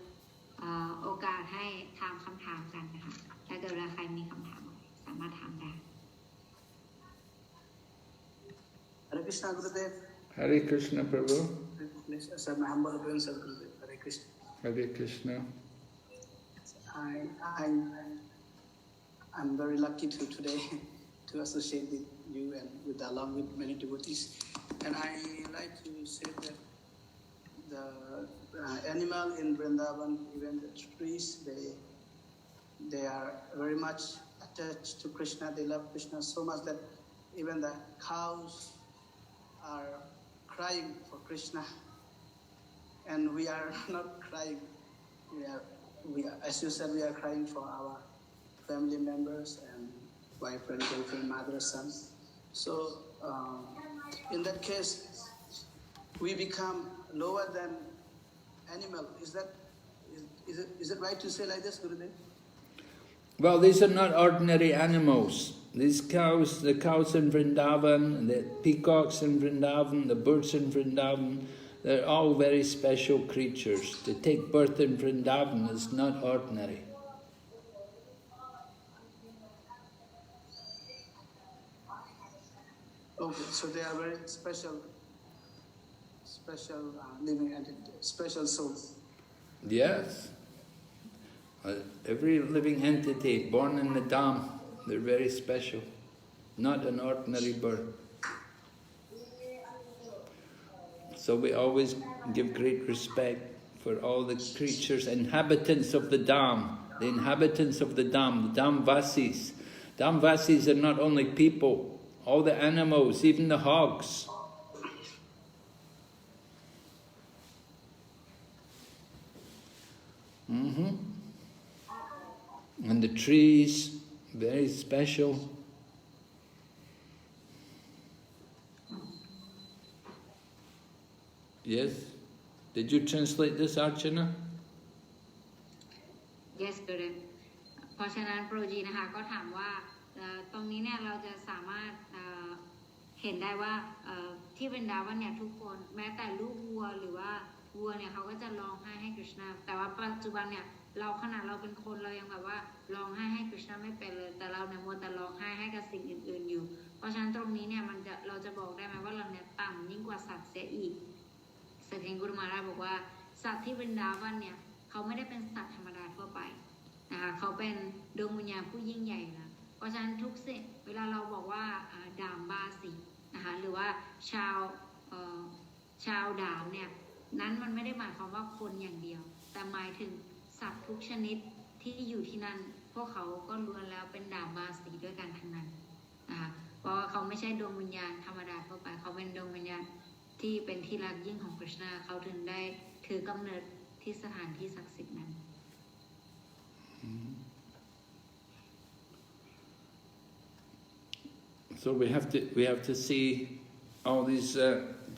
โอกาสให้ถามคำถามกันนะคะถ้าเกิดว่าใครมีคำถามสามารถถามได้ Hare Krishna Gurudev. Hare Krishna Prabhu. Sir, my humble obedience, Gurudev. Hare Krishna. Hare Krishna. I'm very lucky today to associate with you and along with many devotees. And I like to say that the animal in Vrindavan, even the trees, they are very much attached to Krishna. They love Krishna so much that even the cows are crying for Krishna. And we are not crying. As you said, we are crying for our family members and wife and girlfriend, mother, son. So in that case, we become lower than animal. Is it right to say like this, Gurudev? Well, these are not ordinary animals. These cows, the cows in Vrindavan, the peacocks in Vrindavan, the birds in Vrindavan, they're all very special creatures. To take birth in Vrindavan is not ordinary. Okay, so they are very special living entity, special souls. Yes. Every living entity born in the Dham, they're very special. Not an ordinary bird. So we always give great respect for all the creatures, inhabitants of the Dham, the inhabitants of the Dhamvasis. Dhamvasis are not only people, all the animals, even the hogs. And the trees, very special. Yes? Did you translate this, Archana? Yes, Gurudev. เพราะฉะนั้นโปรจีนะคะก็ถามว่าตรงนี้เนี่ยเราจะสามารถเห็นได้ว่าที่วรินดาวันเนี่ยทุกคนแม้แต่ลูกวัวหรือว่าวัวเนี่ยเขาก็จะร้องไห้ให้กฤษณาแต่ว่าปัจจุบันเนี่ยเราขนาดเราเป็นคนเรายังแบบว่าร้องไห้ให้กฤษณาไม่เป็นเลยแต่เราเนี่ยมัวแต่ร้องไห้ให้กับสิ่งอื่นๆอยู่เพราะฉะนั้นตรงนี้เนี่ยเราจะบอกได้ไหมว่าเราเนี่ยต่ำยิ่งกว่าสัตว์เสียอีกสัตว์เทงกุลมาราบอกว่าสัตว์ที่วรินดาวันเนี่ยเขาไม่ได้เป็นสัตว์ธรรมดาทั่วไปนะคะเขาเป็นดวงวิญญาณผู้ยิ่งใหญ่นะเพราะฉะนั้นทุกสิ่งเวลาเราบอกว่าดามบาสีนะคะหรือว่าชาวดามเนี่ยนั้นมันไม่ได้หมายความว่าคนอย่างเดียวแต่หมายถึงสัตว์ทุกชนิดที่อยู่ที่นั่นพวกเขาก็ล้วนแล้วเป็นดามบาสีด้วยกันทั้งนั้นนะคะเพราะเขาไม่ใช่ดวงวิญญาณธรรมดาทั่วไปเขาเป็นดวงวิญญาณที่เป็นที่รักยิ่งของกฤษณาเขาถึงได้ถือกำเนิดที่สถานที่ศักดิ์สิทธิ์นั้น So we have to see all these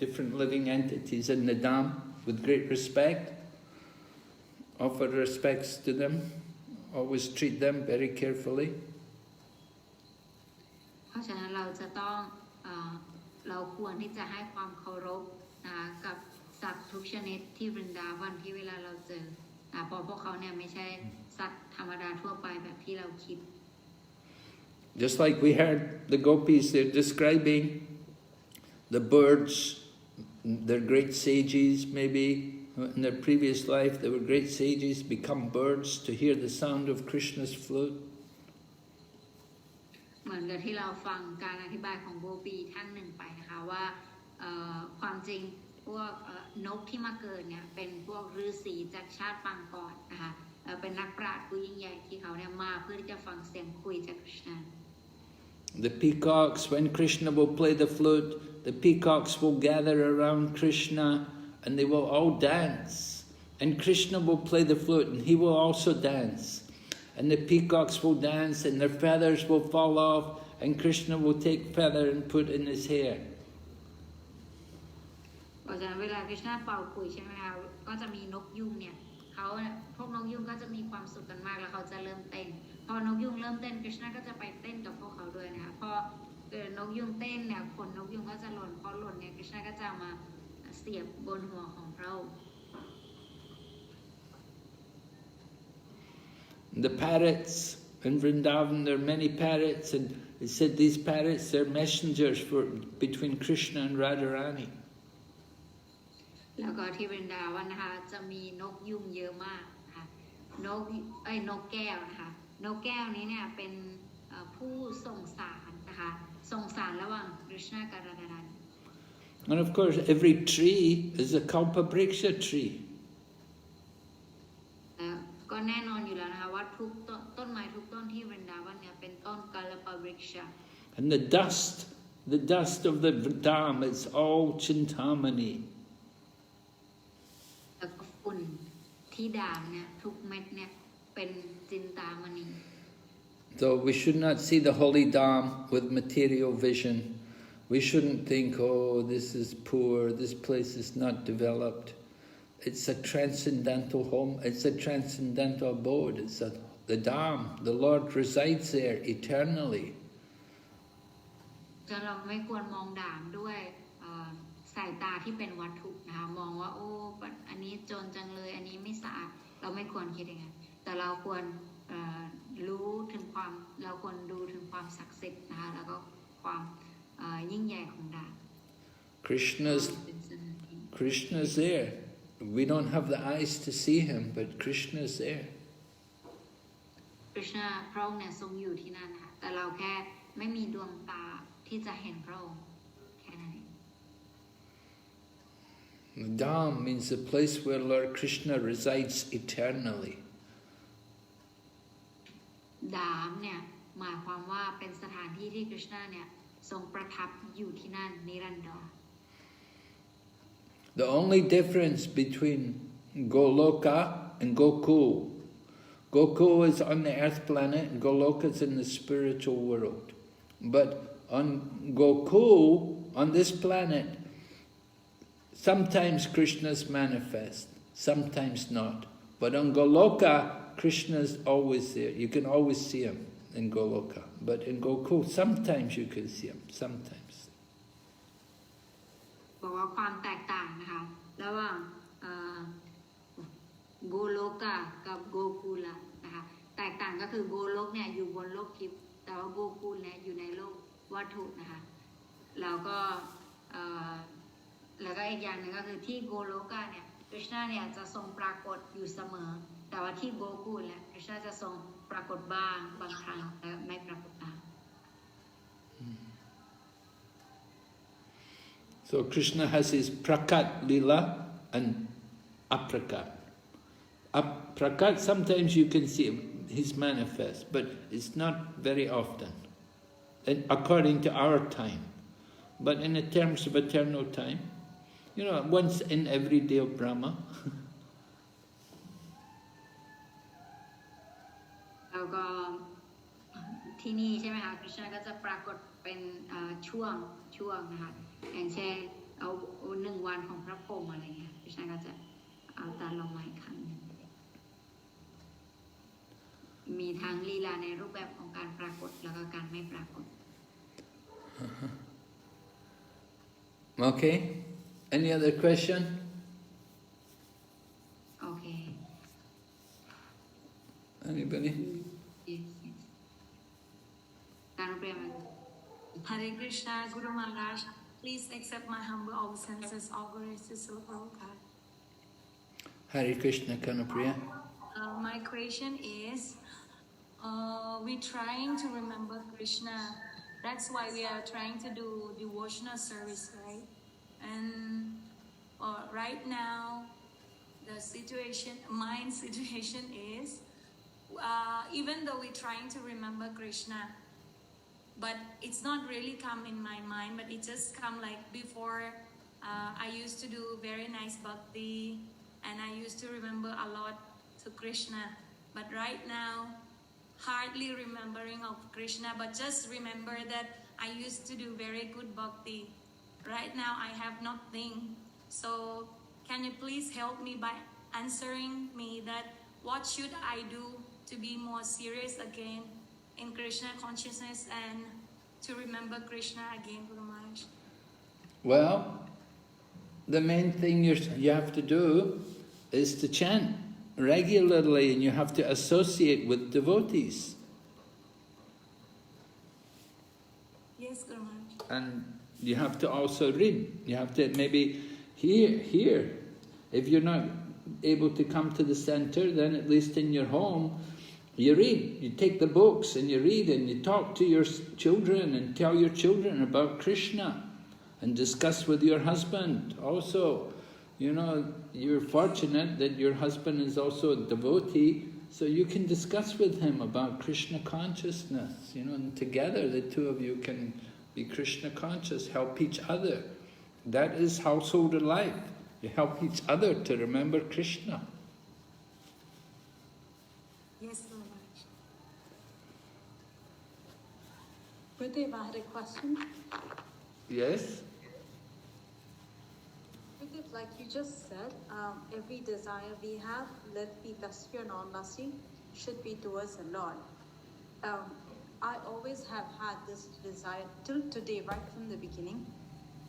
different living entities in the Dham with great respect, offer respects to them, always treat them very carefully. เพราะฉะนั้นเราจะต้อง เราควรที่จะให้ความเคารพนะคะกับสัตว์ทุกชนิดที่วรินดาวันที่เวลาเราเจอเพราะพวกเขาเนี่ยไม่ใช่สัตว์ธรรมดาทั่วไปแบบที่เราคิด Just like we heard the Gopīs, they're describing the birds, they're great sages maybe, in their previous life they were great sages, become birds to hear the sound of Krishna's flute. เหมือนกับที่เราฟังการอธิบายของโกปีท่านหนึ่งไปนะคะว่าความจริงพวกนกที่มาเกิดเนี่ยเป็นพวกฤาษีจากชาติปางก่อนนะคะเป็นนักปราชญ์ผู้ยิ่งใหญ่ที่เขาเนี่ยมาเพื่อที่จะฟังเสียงคุยจากคริชนา The peacocks, when Krishna will play the flute, the peacocks will gather around Krishna and they will all dance. And Krishna will play the flute and he will also dance. And the peacocks will dance and their feathers will fall off and Krishna will take feather and put in his hair. เพราะฉะนั้นเวลาคริชนาเป่าขลุ่ยใช่ไหมคะก็จะมีนกยุงเนี่ยเขาพวกนกยุงก็จะมีความสุขกันมากแล้วเขาจะเริ่มเต้นพอนกยุงเริ่มเต้นคริชนาก็จะไปเต้นกับพวกเขาด้วยนะคะพอนกยุงเต้นเนี่ยขนนกยุงก็จะหล่นพอหล่นเนี่ยคริชนาก็จะมาเสียบบนหัวของเรา The parrots in Vrindavan, there are many parrots, and it said these parrots, they're messengers between Krishna and Radharani. แล้วก็ที่วรินดาวันนะคะจะมีนกยุงเยอะมากนะคะนกแก้วนะคะนกแก้วนี้เนี่ยเป็นผู้ส่งสารนะคะส่งสารระหว่างคริชนากับราดารานี And of course, every tree is a Kalpavriksha tree. ก็แน่นอนอยู่แล้วนะคะว่าทุกต้นไม้ทุกต้นที่วรินดาวันเนี่ยเป็นต้นกัลปวริกชา And the dust of the dham, it's all Chintamani. แล้วก็ฝุ่นที่ด่างเนี่ยทุกเม็ดเนี่ยเป็นจินตามณี So we should not see the holy dham with material vision. We shouldn't think, oh, this is poor, this place is not developed. It's a transcendental home, it's a transcendental abode, it's the dham. The Lord resides there eternally. เราไม่ควรมองด่างด้วยสายตาที่เป็นวัตถุนะคะมองว่าโอ้อันนี้จนจังเลยอันนี้ไม่สะอาดเราไม่ควรคิดอย่างนั้นแต่เราควรรู้ถึงความเราควรดูถึงความศักดิ์สิทธิ์นะคะแล้วก็ความยิ่งใหญ่ของด่าง Krishna's there. We don't have the eyes to see him, but Krishna's there. Krishna พระองค์เนี่ยทรงอยู่ที่นั่นค่ะแต่เราแค่ไม่มีดวงตาที่จะเห็นพระองค์แค่นั้นเอง The dham means the place where Lord Krishna resides eternally. ดามเนี่ยหมายความว่าเป็นสถานที่ที่คริชนาเนี่ยทรงประทับอยู่ที่นั่นนิรันดร The only difference between Goloka and Gokul. Gokul is on the earth planet and Goloka is in the spiritual world. But on Gokul, on this planet, sometimes Krishna's manifest, sometimes not. But on Goloka, Krishna's always there. You can always see him in Goloka. But in Gokul, sometimes you can see him, sometimes. บอกว่าความแตกต่างนะคะระหว่างโกโลกะกับโกคูลนะคะแตกต่างก็คือโกโลกเนี่ยอยู่บนโลกทิพย์แต่ว่าโกคูลเนี่ยอยู่ในโลกวัตถุนะคะแล้วก็อีกอย่างหนึ่งก็คือที่โกโลกะเนี่ยคริชนาเนี่ยจะทรงปรากฏอยู่เสมอแต่ว่าที่โกคูลเนี่ยคริชนาจะทรงปรากฏบ้างบางครั้งและไม่ปรากฏบ้าง So Krishna has his prakat lila and aprakat. Prakat, sometimes you can see him, he's manifest, but it's not very often, and according to our time. But in the terms of eternal time, you know, once in every day of Brahma. แล้วก็ที่นี่ใช่ไหมคะคริชนาก็จะปรากฏเป็นช่วงนะคะอย่างเช่นเอา1 วันของพระพรหมอะไรเงี้ยคริชนาก็จะเอาตาลงมาอีกครั้งนึงมีทั้งลีลาในรูปแบบของการปรากฏแล้วก็การไม่ปรากฏ Okay. Any other question? Okay. Anybody? Yes, yes. Karnapriya. Hare Krishna, Guru Maharaj, please accept my humble obeisances, all glories to Srila Prabhupada. Hare Krishna, Kanapriya. My question is, we're trying to remember Krishna. That's why we are trying to do devotional service, right? And right now, the situation, my situation is, even though we're trying to remember Krishna, but it's not really come in my mind, but it just come like before. I used to do very nice bhakti, and I used to remember a lot to Krishna. But right now, hardly remembering of Krishna, but just remember that I used to do very good bhakti. Right now, I have nothing. So, can you please help me by answering me that what should I do to be more serious again in Krishna consciousness and to remember Krishna again, Guru Maharaj? Well, the main thing you have to do is to chant regularly, and you have to associate with devotees. Yes, Guru Maharaj. And you have to also read. You have to maybe hear. If you're not able to come to the center, then at least in your home, you read. You take the books and you read, and you talk to your children and tell your children about Krishna, and discuss with your husband also. You know, you're fortunate that your husband is also a devotee, so you can discuss with him about Krishna consciousness, you know, and together the two of you can be Krishna conscious, help each other. That is household life. You help each other to remember Krishna. Yes, Guru Maharaj. Gurudev, I had a question. Yes? Like you just said, every desire we have, let it be lusty or non-lusty, should be towards the Lord. I always have had this desire till today, right from the beginning,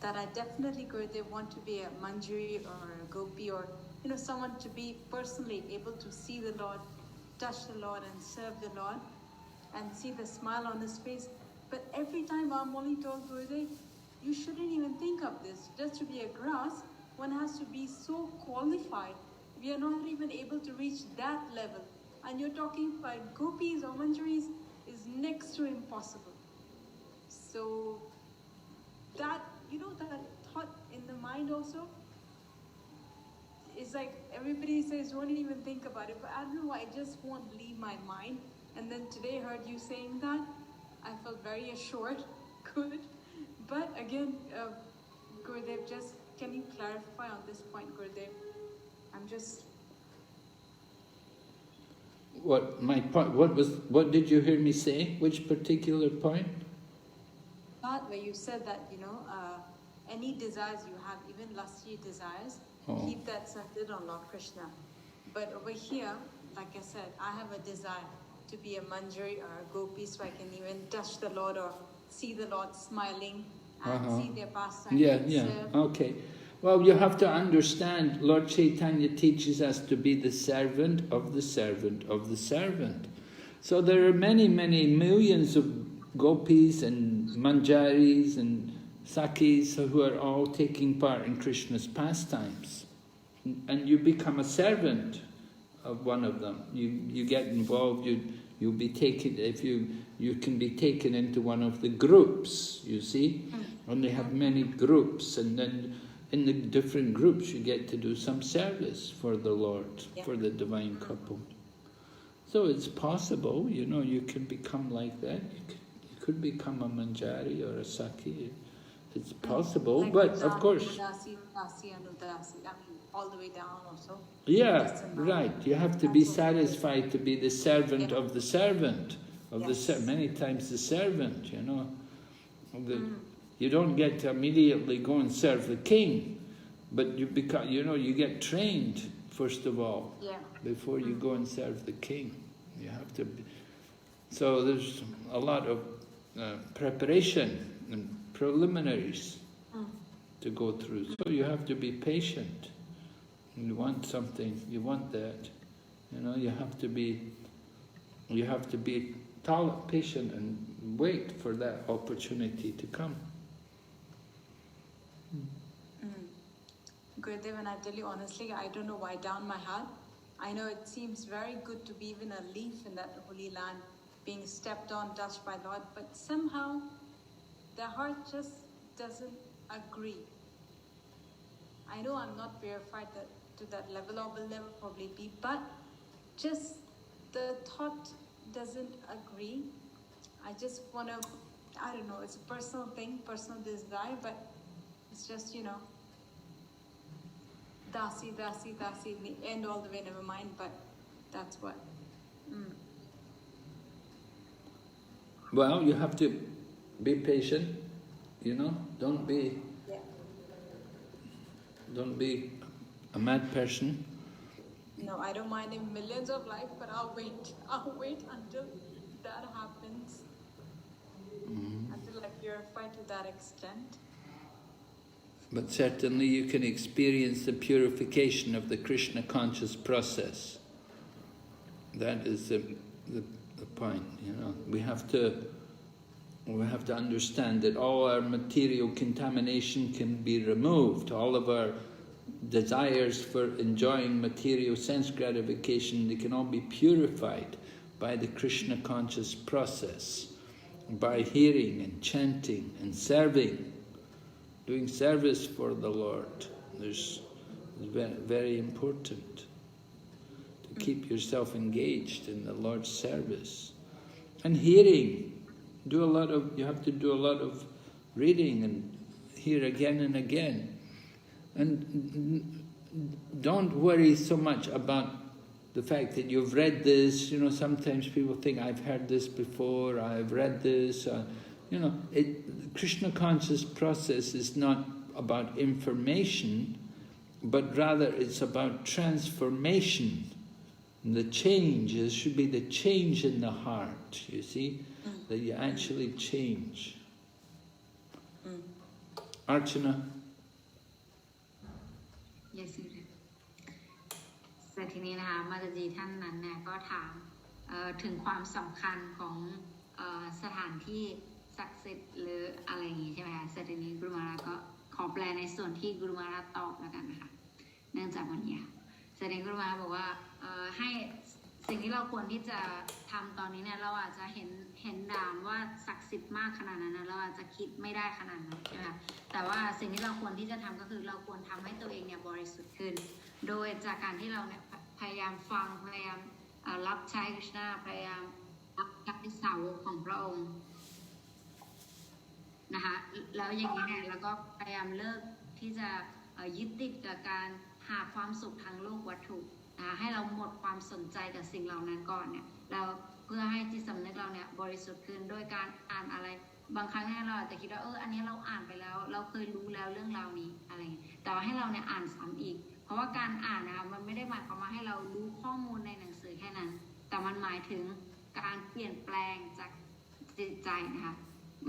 that I definitely want to be a Manjari or a Gopi, or someone to be personally able to see the Lord, touch the Lord and serve the Lord and see the smile on his face. But every time I'm only told, Gurudev, you shouldn't even think of this. Just to be a grass, one has to be so qualified. We are not even able to reach that level. And you're talking about Gopīs or Manjaris is next to impossible. So that, that thought in the mind also, is like everybody says, don't even think about it. But I don't know why, it just won't leave my mind. And then today I heard you saying that. I felt very assured. Good. But again, Gurudev, just can you clarify on this point, Gurudev? I'm just... What my point? What did you hear me say? Which particular point? Part where you said that any desires you have, even lusty desires, keep that centered on Lord Krishna. But over here, like I said, I have a desire to be a Manjari or a Gopi, so I can even touch the Lord or see the Lord smiling and see their pastimes. Yeah. Okay. Well, you have to understand, Lord Chaitanya teaches us to be the servant of the servant of the servant. So there are many, many millions of Gopis and Manjaris and Sakis who are all taking part in Krishna's pastimes. And you become a servant of one of them. You get involved, you'll be taken, if you can be taken into one of the groups, you see? And they have many groups, and then in the different groups you get to do some service for the Lord, for the divine couple. So it's possible, you can become like that. You could become a Manjari or a Saki. It's possible, like but of course... Udasi, Anudasi, all the way down also. Yeah, right. You have to be satisfied to be the servant of the servant, many times the servant, You don't get to immediately go and serve the king, but you become, you get trained first of all, before you go and serve the king. You have to. So there's a lot of preparation and preliminaries to go through. So you have to be patient. You want something, you want that. You know, you have to be patient and wait for that opportunity to come. Gurudev, and I tell you honestly, I don't know why down my heart, I know it seems very good to be even a leaf in that holy land, being stepped on, touched by Lord, but somehow the heart just doesn't agree. I know I'm not purified to that level, or will never probably be, but just the thought doesn't agree. I just want to, I don't know, it's a personal thing, personal desire, but it's just, you know, dasi, in the end all the way, never mind, but that's what. Well, you have to be patient, you know, don't be a mad person. No, I don't mind in millions of lives, but I'll wait until that happens, until I purify to that extent. But certainly you can experience the purification of the Krishna conscious process. That is the point, you know. We have to understand that all our material contamination can be removed. All of our desires for enjoying material sense gratification, they can all be purified by the Krishna conscious process, by hearing and chanting and serving, doing service for the Lord. It's very, very important to keep yourself engaged in the Lord's service. And hearing, you have to do a lot of reading and hear again and again. And don't worry so much about the fact that you've read this. You know, sometimes people think, I've heard this before, I've read this. You know, Krishna conscious process is not about information, but rather it's about transformation. And the change, it should be the change in the heart, you see, that you actually change. Archana. Yes, sir. แต่ทีนี้นะคะมาตาจีท่านนั้นเนี่ยก็ถามถึงความสำคัญของสถานที่ศักดิ์สิทธิ์หรืออะไรอย่างนี้ใช่ไหมคะแต่ทีนี้กุรุมาราก็ขอแปลในส่วนที่กุรุมาราตอบแล้วกันนะคะเนื่องจากวันนี้แต่ทีนี้กุรุมาราบอกว่าให้สิ่งที่เราควรที่จะทำตอนนี้เนี่ยเราอาจจะเห็นด่านว่าศักดิ์สิทธิ์มากขนาดนั้นนะเราอาจจะคิดไม่ได้ขนาดนั้นใช่ไหมคะแต่ว่าสิ่งที่เราควรที่จะทำก็คือเราควรทำให้ตัวเองเนี่ยบริสุทธิ์ขึ้นโดยจากการที่เราเนี่ยพยายามฟังพยายามรับใช้คริชนาพยายามรับใช้สาวกของพระองค์นะคะแล้วอย่างนี้เนี่ยเราก็พยายามเลิกที่จะยึดติดกับการหาความสุขทางโลกวัตถุให้เราหมดความสนใจกับสิ่งเหล่านั้นก่อนเนี่ยเราเพื่อให้จิตสำนึกเราเนี่ยบริสุทธิ์ขึ้นโดยการอ่านอะไรบางครั้งเนี่ยเราอาจจะคิดว่าอันนี้เราอ่านไปแล้วเราเคยรู้แล้วเรื่องราวนี้อะไรแต่ว่าให้เราเนี่ยอ่านซ้ำอีกเพราะว่าการอ่านนะคะมันไม่ได้หมายความว่าให้เรารู้ข้อมูลในหนังสือแค่นั้นแต่มันหมายถึงการเปลี่ยนแปลงจากจิตใจนะคะ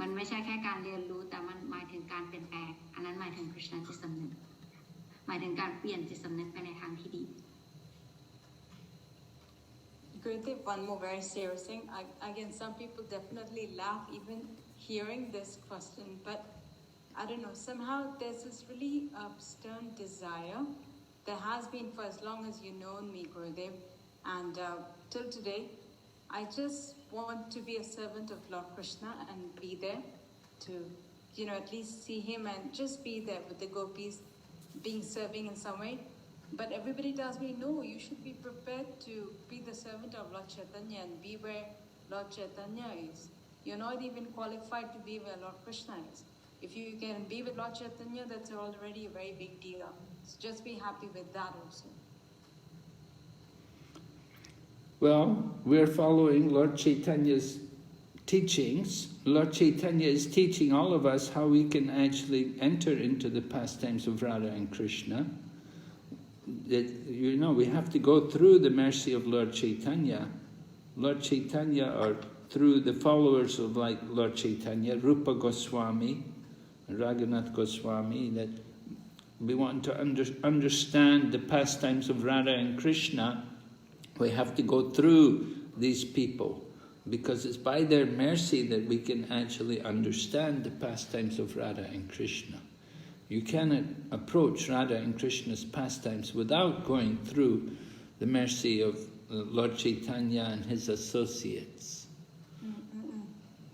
มันไม่ใช่แค่การเรียนรู้แต่มันหมายถึงการเปลี่ยนแปลงอันนั้นหมายถึง Krishna จิตสำนึกหมายถึงการเปลี่ยนจิตสำนึกไปในทางที่ดีGurudev, one more very serious thing. Again, some people definitely laugh even hearing this question, but I don't know, somehow there's this really stern desire. There has been for as long as you've known me, Gurudev, and till today, I just want to be a servant of Lord Krishna and be there to, you know, at least see him and just be there with the Gopīs, serving in some way. But everybody tells me, no, you should be prepared to be the servant of Lord Chaitanya and be where Lord Chaitanya is. You're not even qualified to be where Lord Krishna is. If you can be with Lord Chaitanya, that's already a very big deal. So just be happy with that also. Well, we're following Lord Chaitanya's teachings. Lord Chaitanya is teaching all of us how we can actually enter into the pastimes of Radha and Krishna. You know, we have to go through the mercy of Lord Chaitanya. Lord Chaitanya, or through the followers of like Lord Chaitanya, Rupa Goswami, Raghunath Goswami, that we want to understand the pastimes of Radha and Krishna, we have to go through these people, because it's by their mercy that we can actually understand the pastimes of Radha and Krishna. You cannot approach Radha and Krishna's pastimes without going through the mercy of Lord Chaitanya and his associates.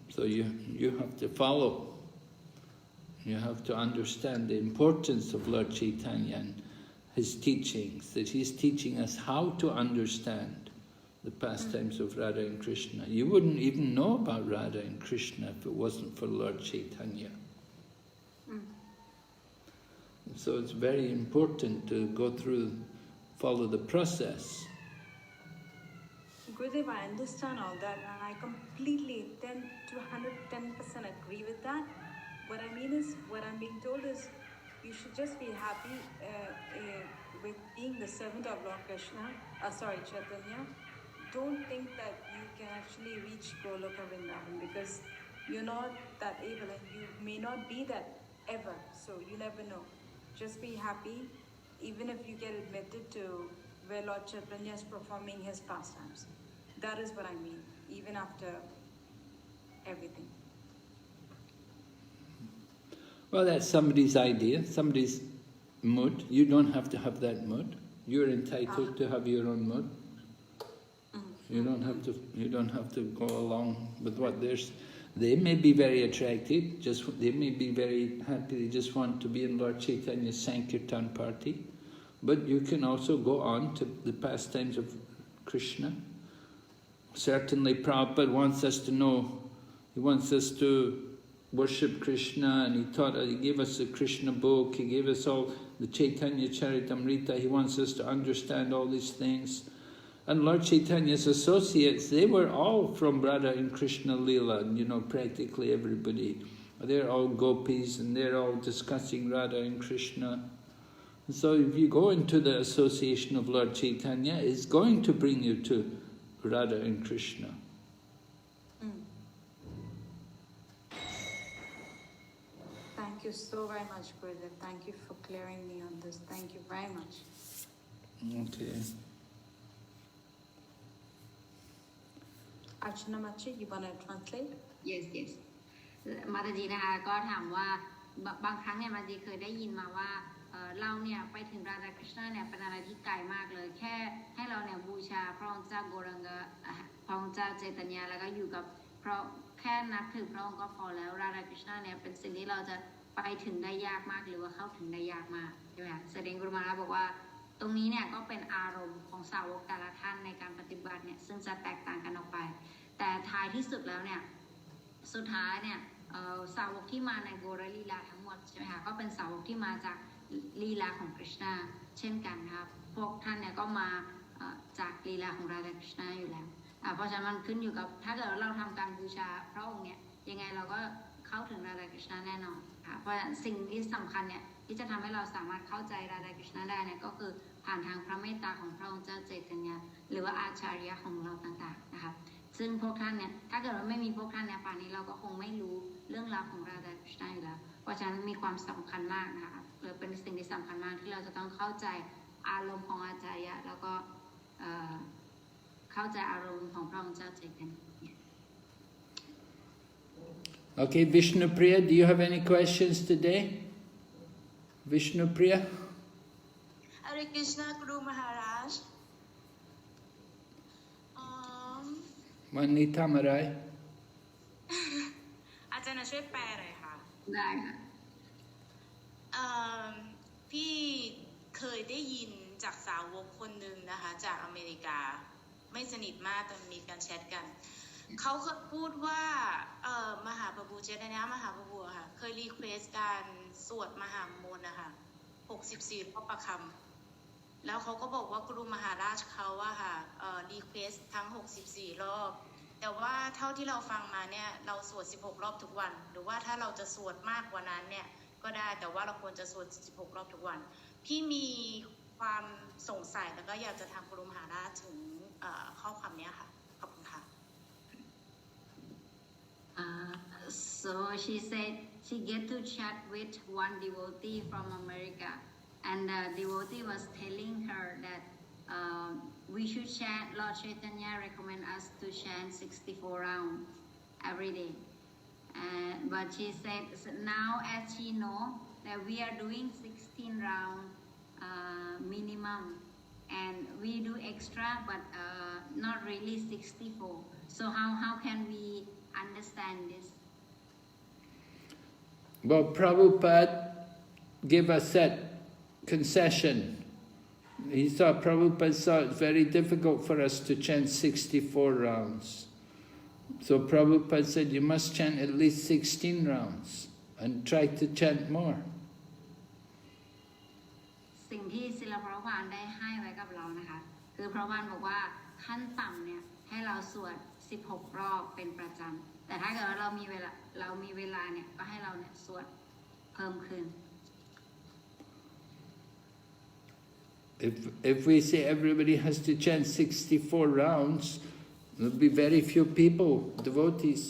So you have to follow. You have to understand the importance of Lord Chaitanya and his teachings, that he's teaching us how to understand the pastimes of Radha and Krishna. You wouldn't even know about Radha and Krishna if it wasn't for Lord Chaitanya. So it's very important to go through, follow the process. Gurudev, I understand all that, and I completely 10 to 110% agree with that. What I mean is, what I'm being told is, you should just be happy with being the servant of Lord Krishna, Chaitanya. Don't think that you can actually reach Goloka Vrindavan, because you're not that able, and you may not be that ever, so you never know. Just be happy, even if you get admitted to where Lord Chaitanya is performing his pastimes. That is what I mean, even after everything. Well, that's somebody's idea, somebody's mood. You don't have to have that mood. You're entitled to have your own mood. You don't have to go along with what there's. They may be very attracted, they may be very happy, they just want to be in Lord Chaitanya's Sankirtan party. But you can also go on to the pastimes of Krishna. Certainly Prabhupada wants us to know, he wants us to worship Krishna, and he gave us the Krishna book, he gave us all the Chaitanya Charitamrita, he wants us to understand all these things. And Lord Chaitanya's associates, they were all from Radha and Krishna Leela, practically everybody. They're all Gopīs, and they're all discussing Radha and Krishna. And so if you go into the association of Lord Chaitanya, it's going to bring you to Radha and Krishna. Thank you so very much, Gurudev. Thank you for clearing me on this. Thank you very much. Okay. Archana Machi, you want to translate? Yes. มาตาจีนะคะก็ถามว่าบางครั้งเนี่ยมาจีเคยได้ยินมาว่าเราเนี่ยไปถึงราดาคริชนาเนี่ยเป็นอะไรที่ไกลมากเลยแค่ให้เราเนี่ยบูชาพระองค์เจ้าโกรังกะพระองค์เจ้าเจตญาแล้วก็อยู่กับเพราะแค่นับถือพระองค์ก็พอแล้วราดาคริชนาเนี่ยเป็นสิ่งที่เราจะไปถึงได้ยากมากหรือว่าเข้าถึงได้ยากมากใช่ไหมคะแสดงกุรุมาบอกว่าตรงนี้เนี่ยก็เป็นอารมณ์ของสาวกแต่ละท่านในการปฏิบัติเนี่ยซึ่งจะแตกต่างกันออกไปแต่ท้ายที่สุดแล้วเนี่ยสุดท้ายเนี่ยสาวกที่มาในโกรลีลาทั้งหมดใช่ไหมคะก็เป็นสาวกที่มาจากลีลาของคริชนาเช่นกันครับพวกท่านเนี่ยก็มาจากลีลาของราดาคริชนาอยู่แล้วเพราะฉะนั้นมันขึ้นอยู่กับถ้าเกิดเราทำการบูชาพระองค์เนี่ยยังไงเราก็เข้าถึงราดาคริชนาแน่นอนค่ะเพราะสิ่งที่สำคัญเนี่ยที่จะทำให้เราสามารถเข้าใจราดาคริชนาได้เนี่ยก็คือผ่านทางพระเมตตาของพระองค์เจ้าเจตญาหรือว่าอาจารย์ของเราต่างๆนะคะซึ่งพวกท่านเนี่ยถ้าเกิดว่าไม่มีพวกท่านเนี่ยป่านนี้เราก็คงไม่รู้เรื่องราวของราดาคริชนาอยู่แล้วเพราะฉะนั้นมีความสำคัญมากนะคะเป็นสิ่งที่สำคัญมากที่เราจะต้องเข้าใจอารมณ์ของอาจารย์แล้วก็เข้าใจอารมณ์ของพระองค์เจ้าเจตญา Okay, Vishnupriya, do you have any questions today? Vishnupriya? Hare Krishna, Guru Maharaj. วันนี้ทำอะไร อาจารย์ช่วยแปลหน่อยค่ะ ได้ค่ะ พี่เคยได้ยินจากสาวกคนหนึ่งนะคะจากอเมริกาไม่สนิทมากแต่มีการแชทกันเขาเคยพูดว่ามหาประภูเจตนะมหาประภูค่ะเคยรีเควสการสวดมหามนต์นะคะ64รอบประคำแล้วเขาก็บอกว่ากรุมหาราชเขาว่าค่ะรีเควสทั้ง64รอบแต่ว่าเท่าที่เราฟังมาเนี่ยเราสวด16รอบทุกวันหรือว่าถ้าเราจะสวดมากกว่านั้นเนี่ยก็ได้แต่ว่าเราควรจะสวด16รอบทุกวันพี่มีความสงสัยแล้วก็อยากจะถามกรุมหาราชถึงข้อความนี้ค่ะขอบคุณค่ะ So she said she get to chat with one devotee from America and the devotee was telling her that we should chant. Lord Chaitanya recommend us to chant 64 rounds every day. But she said now as she know that we are doing 16 rounds minimum, and we do extra, but not really 64. So how can we understand this? Well, Prabhupada gave us that concession. Prabhupada saw it very difficult for us to chant 64 rounds. So Prabhupada said, you must chant at least 16 rounds and try to chant more. สิ่งที่ศิลปภานได้ให้ไว้กับเรานะคะคือพระวานบอกว่าขั้นต่ำเนี่ยให้เราสวด16 รอบเป็นประจำแต่ถ้าเกิดว่าเรามีเวลาเนี่ยก็ให้เราเนี่ยสวดเพิ่มขึ้น If we say everybody has to chant 64 rounds, there'll be very few people, devotees.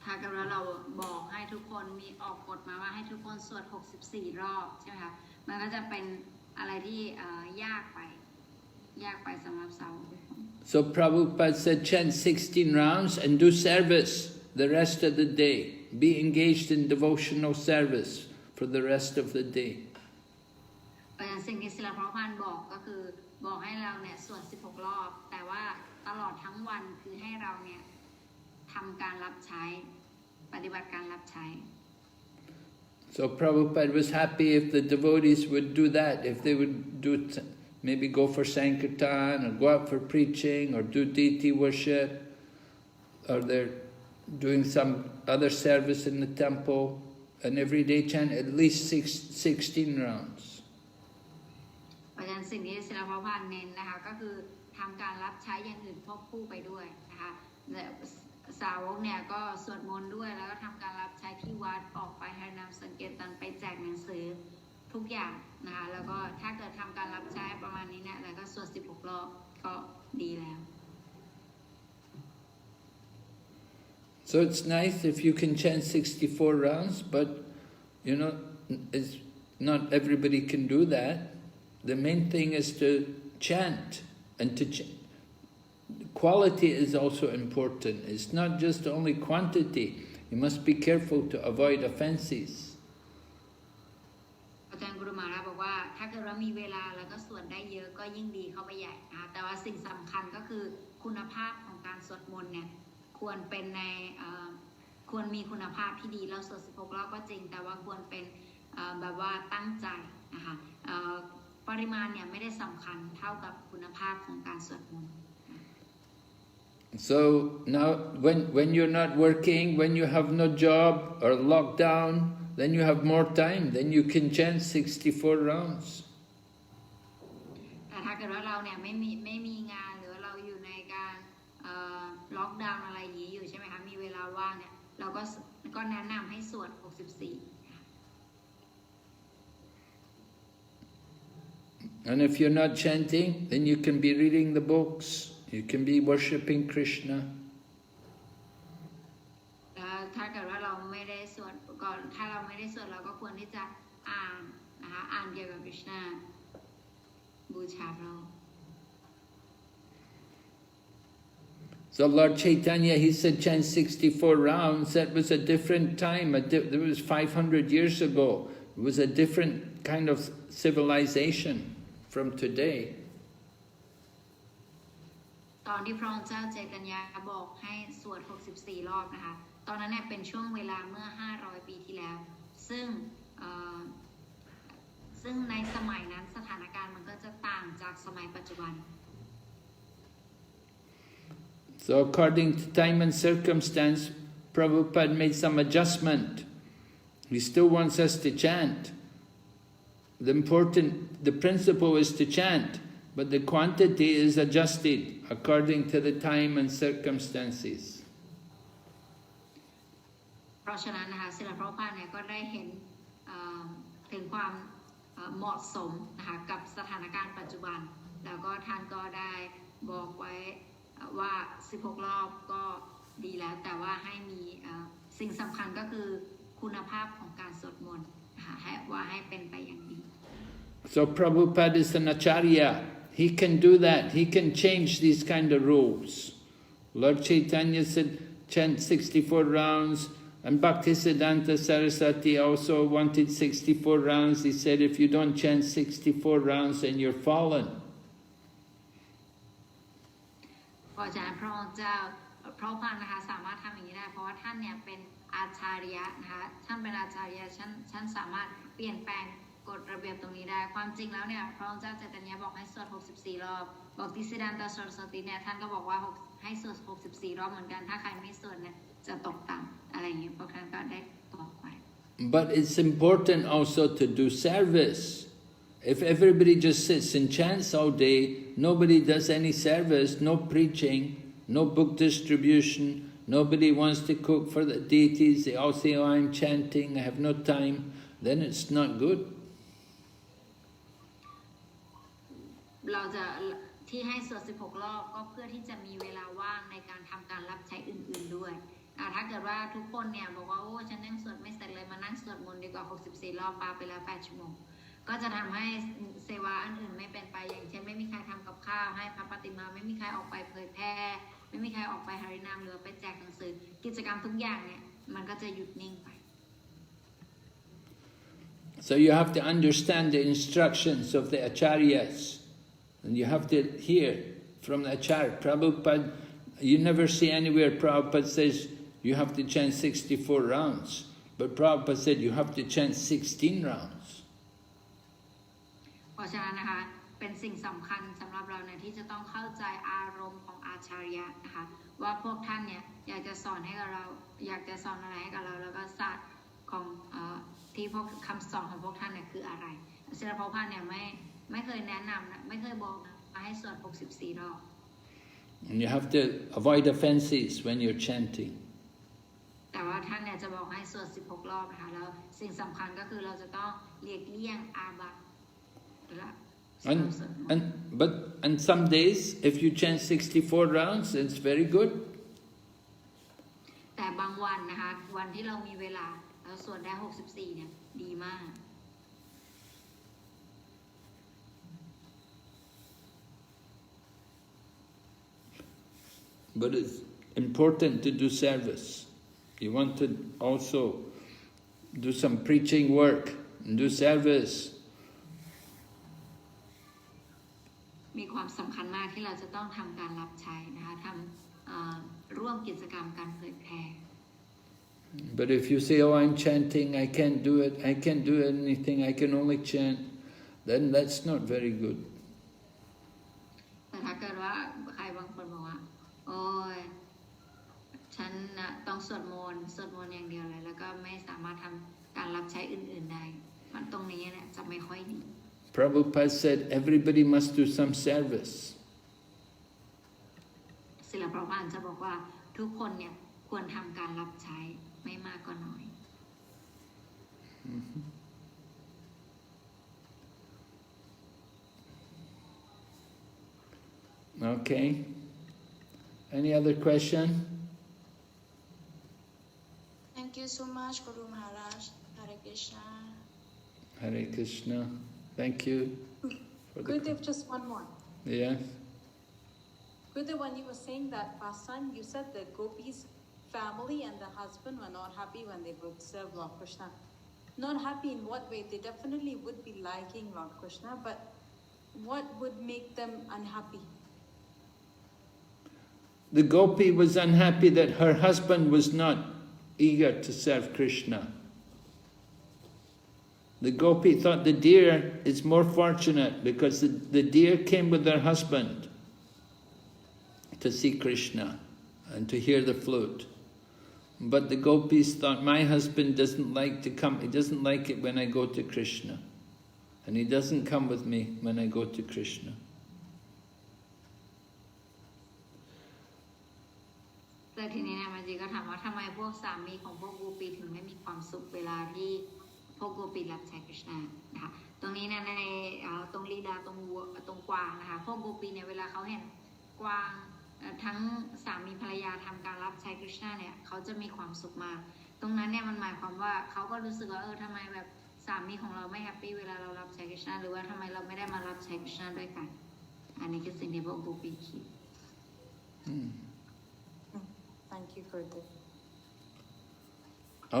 ถ้าเกิดว่าเราบอกให้ทุกคนมีออกกฎมาว่าให้ทุกคนสวด64 รอบใช่ไหมคะมันก็จะเป็นอะไรที่ยากไปสำหรับสาวก So Prabhupada said chant 16 rounds and do service the rest of the day. Be engaged in devotional service for the rest of the day. สิ่งที่ศิลปภานบอกก็คือบอกให้เราเนี่ยสวด16 รอบแต่ว่าตลอดทั้งวันคือให้เราเนี่ยทำการรับใช้ปฏิบัติการรับใช้ So Prabhupada was happy if the devotees would do that, if they would do maybe go for Sankirtan or go out for preaching or do deity worship, or they're doing some other service in the temple, and every day chant at least 16 rounds. เพราะฉะนั้นสิ่งที่ศิลปภานเน้นนะคะก็คือทำการรับใช้อย่างอื่นควบคู่ไปด้วยนะคะสาวกเนี่ยก็สวดมนต์ด้วยแล้วก็ทำการรับใช้ที่วัดออกไปให้นำสังเกตตันไปแจกหนังสือทุกอย่างนะคะแล้วก็ถ้าเกิดทำการรับใช้ประมาณนี้เนี่ยแล้วก็สวด16 รอบก็ดีแล้ว So it's nice if you can chant 64 rounds, but it's not everybody can do that. The main thing is to chant, and quality is also important. It's not just only quantity. You must be careful to avoid offenses. อาจารย์กุรุมาราบอกว่าถ้าเกิดว่ามีเวลาแล้วก็สวดได้เยอะก็ยิ่งดีเข้าไปใหญ่นะคะแต่ว่าสิ่งสำคัญก็คือคุณภาพของการสวดมนต์เนี่ยควรเป็นในควรมีคุณภาพที่ดีเราสวด16 รอบก็จริงแต่ว่าควรเป็นแบบว่าตั้งใจนะคะปริมาณเนี่ยไม่ได้สำคัญเท่ากับคุณภาพของการสวดมนต์ So now when you're not working, when you have no job or lockdown, then you have more time, then you can chant 64 rounds. แต่ถ้าเกิดว่าเราเนี่ยไม่มีงานหรือเราอยู่ในการล็อกดาวน์อะไรอย่างนี้อยู่ใช่ไหมคะมีเวลาว่างเนี่ยเราก็แนะนำให้สวด64 And if you're not chanting, then you can be reading the books, you can be worshipping Krishna. ถ้าเกิดว่าเราไม่ได้สวดก่อนถ้าเราไม่ได้สวดเราก็ควรที่จะอ่านนะคะอ่านเกี่ยวกับ Krishna บูชาพระ So Lord Chaitanya, he said chant 64 rounds. That was a different time. That was 500 years ago. It was a different kind of civilization from today. ตอนที่พระองค์เจ้าใจตัญญาบอกให้สวด64 รอบนะคะตอนนั้นเนี่ยเป็นช่วงเวลาเมื่อ500 ปีที่แล้วซึ่งในสมัยนั้นสถานการณ์มันก็จะต่างจากสมัยปัจจุบัน So according to time and circumstance, Prabhupada made some adjustment. He still wants us to chant. The principle is to chant, but the quantity is adjusted according to the time and circumstances. เพราะฉะนั้นนะคะศิลปภาเนี่ยก็ได้เห็นถึงความเหมาะสมนะคะกับสถานการณ์ปัจจุบันแล้วก็ท่านก็ได้บอกไว้ว่า16 รอบก็ดีแล้วแต่ว่าให้มีสิ่งสำคัญก็คือคุณภาพของการสวดมนต์นะคะ นะคะให้เป็นไปอย่างนี้ So Prabhupada is an acharya. He can do that. He can change these kind of rules. Lord Chaitanya said, chant 64 rounds. And Bhaktisiddhanta Saraswati also wanted 64 rounds. He said, if you don't chant 64 rounds, then you're fallen. เพราะฉะนั้นพระองค์เจ้าพระพันนะคะสามารถทำอย่างนี้ได้เพราะว่าท่านเนี่ยเป็นอาจารยะนะคะท่านเป็นอาจารยะท่านสามารถเปลี่ยนแปลงกฎระเบียบตรงนี้ได้ความจริงแล้วเนี่ยพระองค์เจ้าใจตรัญญาบอกให้สวด64รอบบอกติสิดันตสรสติเนี่ยท่านก็บอกว่าให้สวด64รอบเหมือนกันถ้าใครไม่สวดเนี่ยจะตกต่ำอะไรอย่างนี้พวกท่านก็ได้บอกไว้ But it's important also to do service. If everybody just sits and chants all day, nobody does any service, no preaching, no book distribution, nobody wants to cook for the deities, they all say, oh, I'm chanting, I have no time, then it's not good. เราจะที่ให้สวด16รอบก็เพื่อที่จะมีเวลาว่างในการทำการรับใช้อื่นๆด้วยถ้าเกิดว่าทุกคนเนี่ยบอกว่าโอ้ฉันยังสวดไม่เสร็จเลยมานั่งสวดมนต์ดีกว่า64รอบปาไปแล้ว8ชั่วโมงก็จะทำให้เซวาอันอื่นไม่เป็นไปอย่างเช่นไม่มีใครทำกับข้าวให้พระปฏิมาไม่มีใครออกไปเผยแพร่ไม่มีใครออกไปหารินามหรือไปแจกหนังสือกิจกรรมทุกอย่างเนี่ยมันก็จะหยุดนิ่งไป So you have to understand the instructions of the acharyas. And you have to hear from the acharya. Prabhupada, you never see anywhere Prabhupada says you have to chant 64 rounds. But Prabhupada said you have to chant 16 rounds. เพราะฉะนั้นนะคะเป็นสิ่งสำคัญสำหรับเราเนี่ยที่จะต้องเข้าใจอารมณ์ของอาจารย์นะคะว่าพวกท่านเนี่ยอยากจะสอนให้กับเราอยากจะสอนอะไรให้กับเราแล้วก็ศาสตร์ของที่พวกคำสอนของพวกท่านเนี่ยคืออะไรศิลปะพันธ์เนี่ยไม่เคยแนะนำนะไม่เคยบอกให้สวด64รอบ And you have to avoid offenses when you're chanting. แต่ว่าท่านเนี่ยจะบอกให้สวด16รอบนะคะแล้วสิ่งสำคัญก็คือเราจะต้องเลี่ยงอาบัติ And some days, if you chant 64 rounds, it's very good. แต่บางวันนะคะวันที่เรามีเวลาเราสวดได้64เนี่ยดีมาก But it's important to do service. You want to also do some preaching work and do service. มีความสำคัญมากที่เราจะต้องทำการรับใช้นะคะทำร่วมกิจกรรมการเผยแพร่ But if you say, oh, I'm chanting, I can't do it, I can't do anything, I can only chant, then that's not very good. แต่ถ้าเกิดว่าใครบางคนบอกว่าโอ้ยฉันนะต้องสวดมนต์อย่างเดียวเลยแล้วก็ไม่สามารถทำการรับใช้อื่นๆได้มันตรงนี้เนี่ยจะไม่ค่อยดี Prabhupada said everybody must do some service. ศิลปะพันธ์จะบอกว่าทุกคนเนี่ยควรทำการรับใช้ไม่มากก็น้อย Okay. Any other question? Thank you so much, Guru Maharaj. Hare Krishna. Hare Krishna. Thank you. Gurudev, just one more. Yes. Gurudev, when you were saying that Pasan, you said the Gopīs family and the husband were not happy when they would serve Lord Krishna. Not happy in what way? They definitely would be liking Lord Krishna, but what would make them unhappy? The Gopi was unhappy that her husband was not eager to serve Krishna. The Gopi thought the deer is more fortunate because the deer came with their husband to see Krishna and to hear the flute. But the Gopis thought, my husband doesn't like to come, he doesn't like it when I go to Krishna. And he doesn't come with me when I go to Krishna. แต่ทีนี้เนี่ยมันจีก็ถามว่าทำไมพวกสามีของพวกโกปีถึงไม่มีความสุขเวลาที่พวกโกปีรับใช้คริชนานะคะตรงนี้เนี่ยในตรงลีลาตรงกวางนะคะพวกโกปีเนี่ยเวลาเขาเห็นกวางทั้งสามีภรรยาทำการรับใช้คริชนาเนี่ยเขาจะมีความสุขมากตรงนั้นเนี่ยมันหมายความว่าเขาก็รู้สึกว่าทำไมแบบส สามีของเราไม่แฮปปี้เวลาเรารับใช้ Krishna หรือว่าทำไมเราไม่ได้มารับใช้ Krishna ด้วยกันอันนี้คือสิ่งที่พวกโกปีคิด Thank you for this.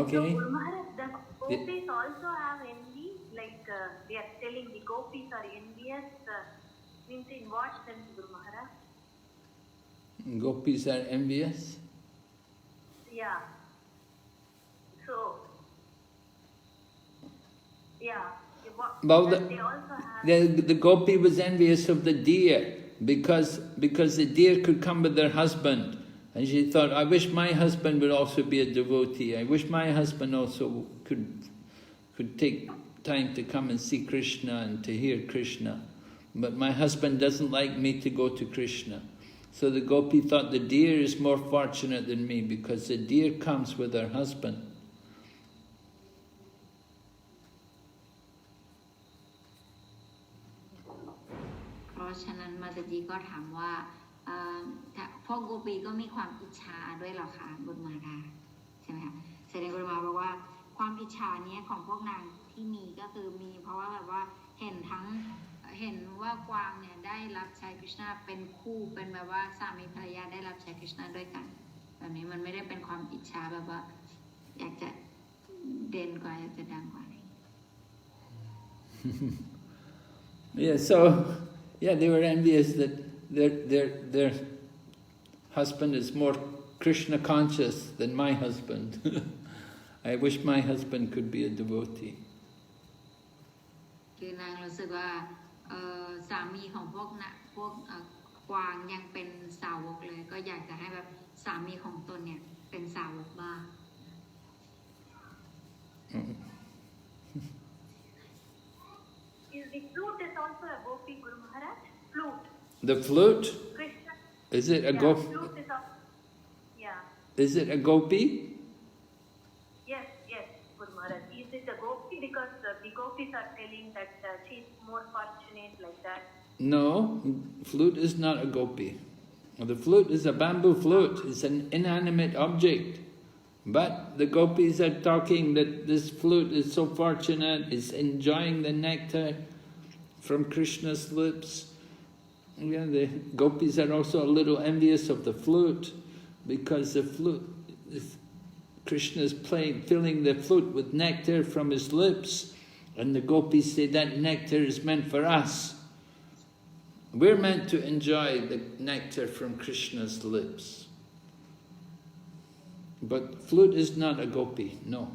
Okay. So, Guru Maharaj, the Gopis also have envy, like they are telling the Gopis are envious, means in what sense, Guru Maharaj? Gopis are envious? Yeah. So, yeah. Well, They also have... the gopi was envious of the deer because the deer could come with their husband. And she thought, I wish my husband would also be a devotee. I wish my husband also could take time to come and see Krishna and to hear Krishna. But my husband doesn't like me to go to Krishna. So the gopi thought the deer is more fortunate than me because the deer comes with her husband. So พวกโกปีก็มีความอิจฉาด้วยหรอคะบุญมาดาใช่ไหมคะแสดงบุญมาบอกว่าความอิจฉาเนี้ยของพวกนางที่มีก็คือมีเพราะว่าแบบว่าเห็นว่ากวางเนี่ยได้รับใช้คริชนาเป็นคู่เป็นแบบว่าสามีภรรยาได้รับใช้คริชนาด้วยกันแบบนี้มันไม่ได้เป็นความอิจฉาแบบว่าอยากจะเด่นกว่าอยากจะดังกว่าอะไร Yeah, so they were envious that their husband is more Krishna conscious than my husband. I wish my husband could be a devotee. คือนางรู้สึกว่าสามีของพวกกวางยังเป็นสาวกเลยก็อยากจะให้แบบสามีของตนเนี่ยเป็นสาวกบ้าง Is the flute is also a Gopi, Guru Maharaj? Flute. The flute? Krishna. Is it a Flute is a... Yeah. Is it a gopi? Yes, Guru Maharaj. Is it a Gopi? Because the Gopis are telling that she's more fortunate like that. No, flute is not a gopi. The flute is a bamboo flute. It's an inanimate object. But the gopis are talking that this flute is so fortunate, it's enjoying the nectar from Krishna's lips. Yeah, the gopis are also a little envious of the flute because the flute, Krishna is filling the flute with nectar from his lips, and the gopis say that nectar is meant for us. We're meant to enjoy the nectar from Krishna's lips. But flute is not a gopi, no.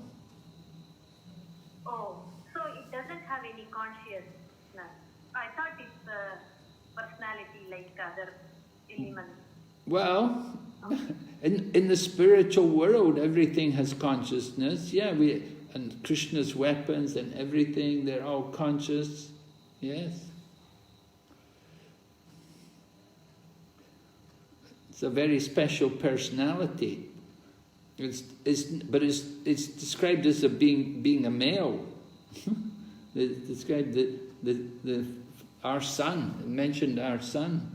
Oh, so it doesn't have any consciousness. I thought it's a personality like other elements. Well, in the spiritual world, everything has consciousness. Yeah, and Krishna's weapons and everything, they're all conscious. Yes. It's a very special personality. But it's described as being a male. It's described our son. It mentioned our son,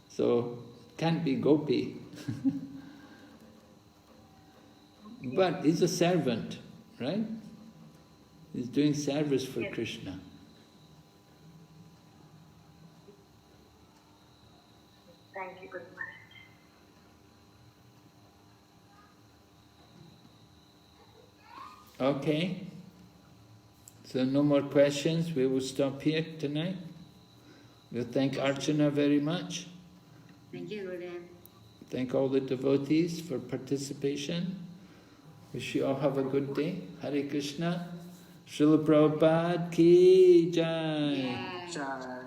so can't be gopi. But he's a servant, right? He's doing service for Krishna. Thank you, Guru Maharaj. Okay, so no more questions. We will stop here tonight. We'll thank Archana very much. Thank you, Gurudev. Thank all the devotees for participation. Wish you all have a good day. Hare Krishna. Srila Prabhupada ki jai. Yeah.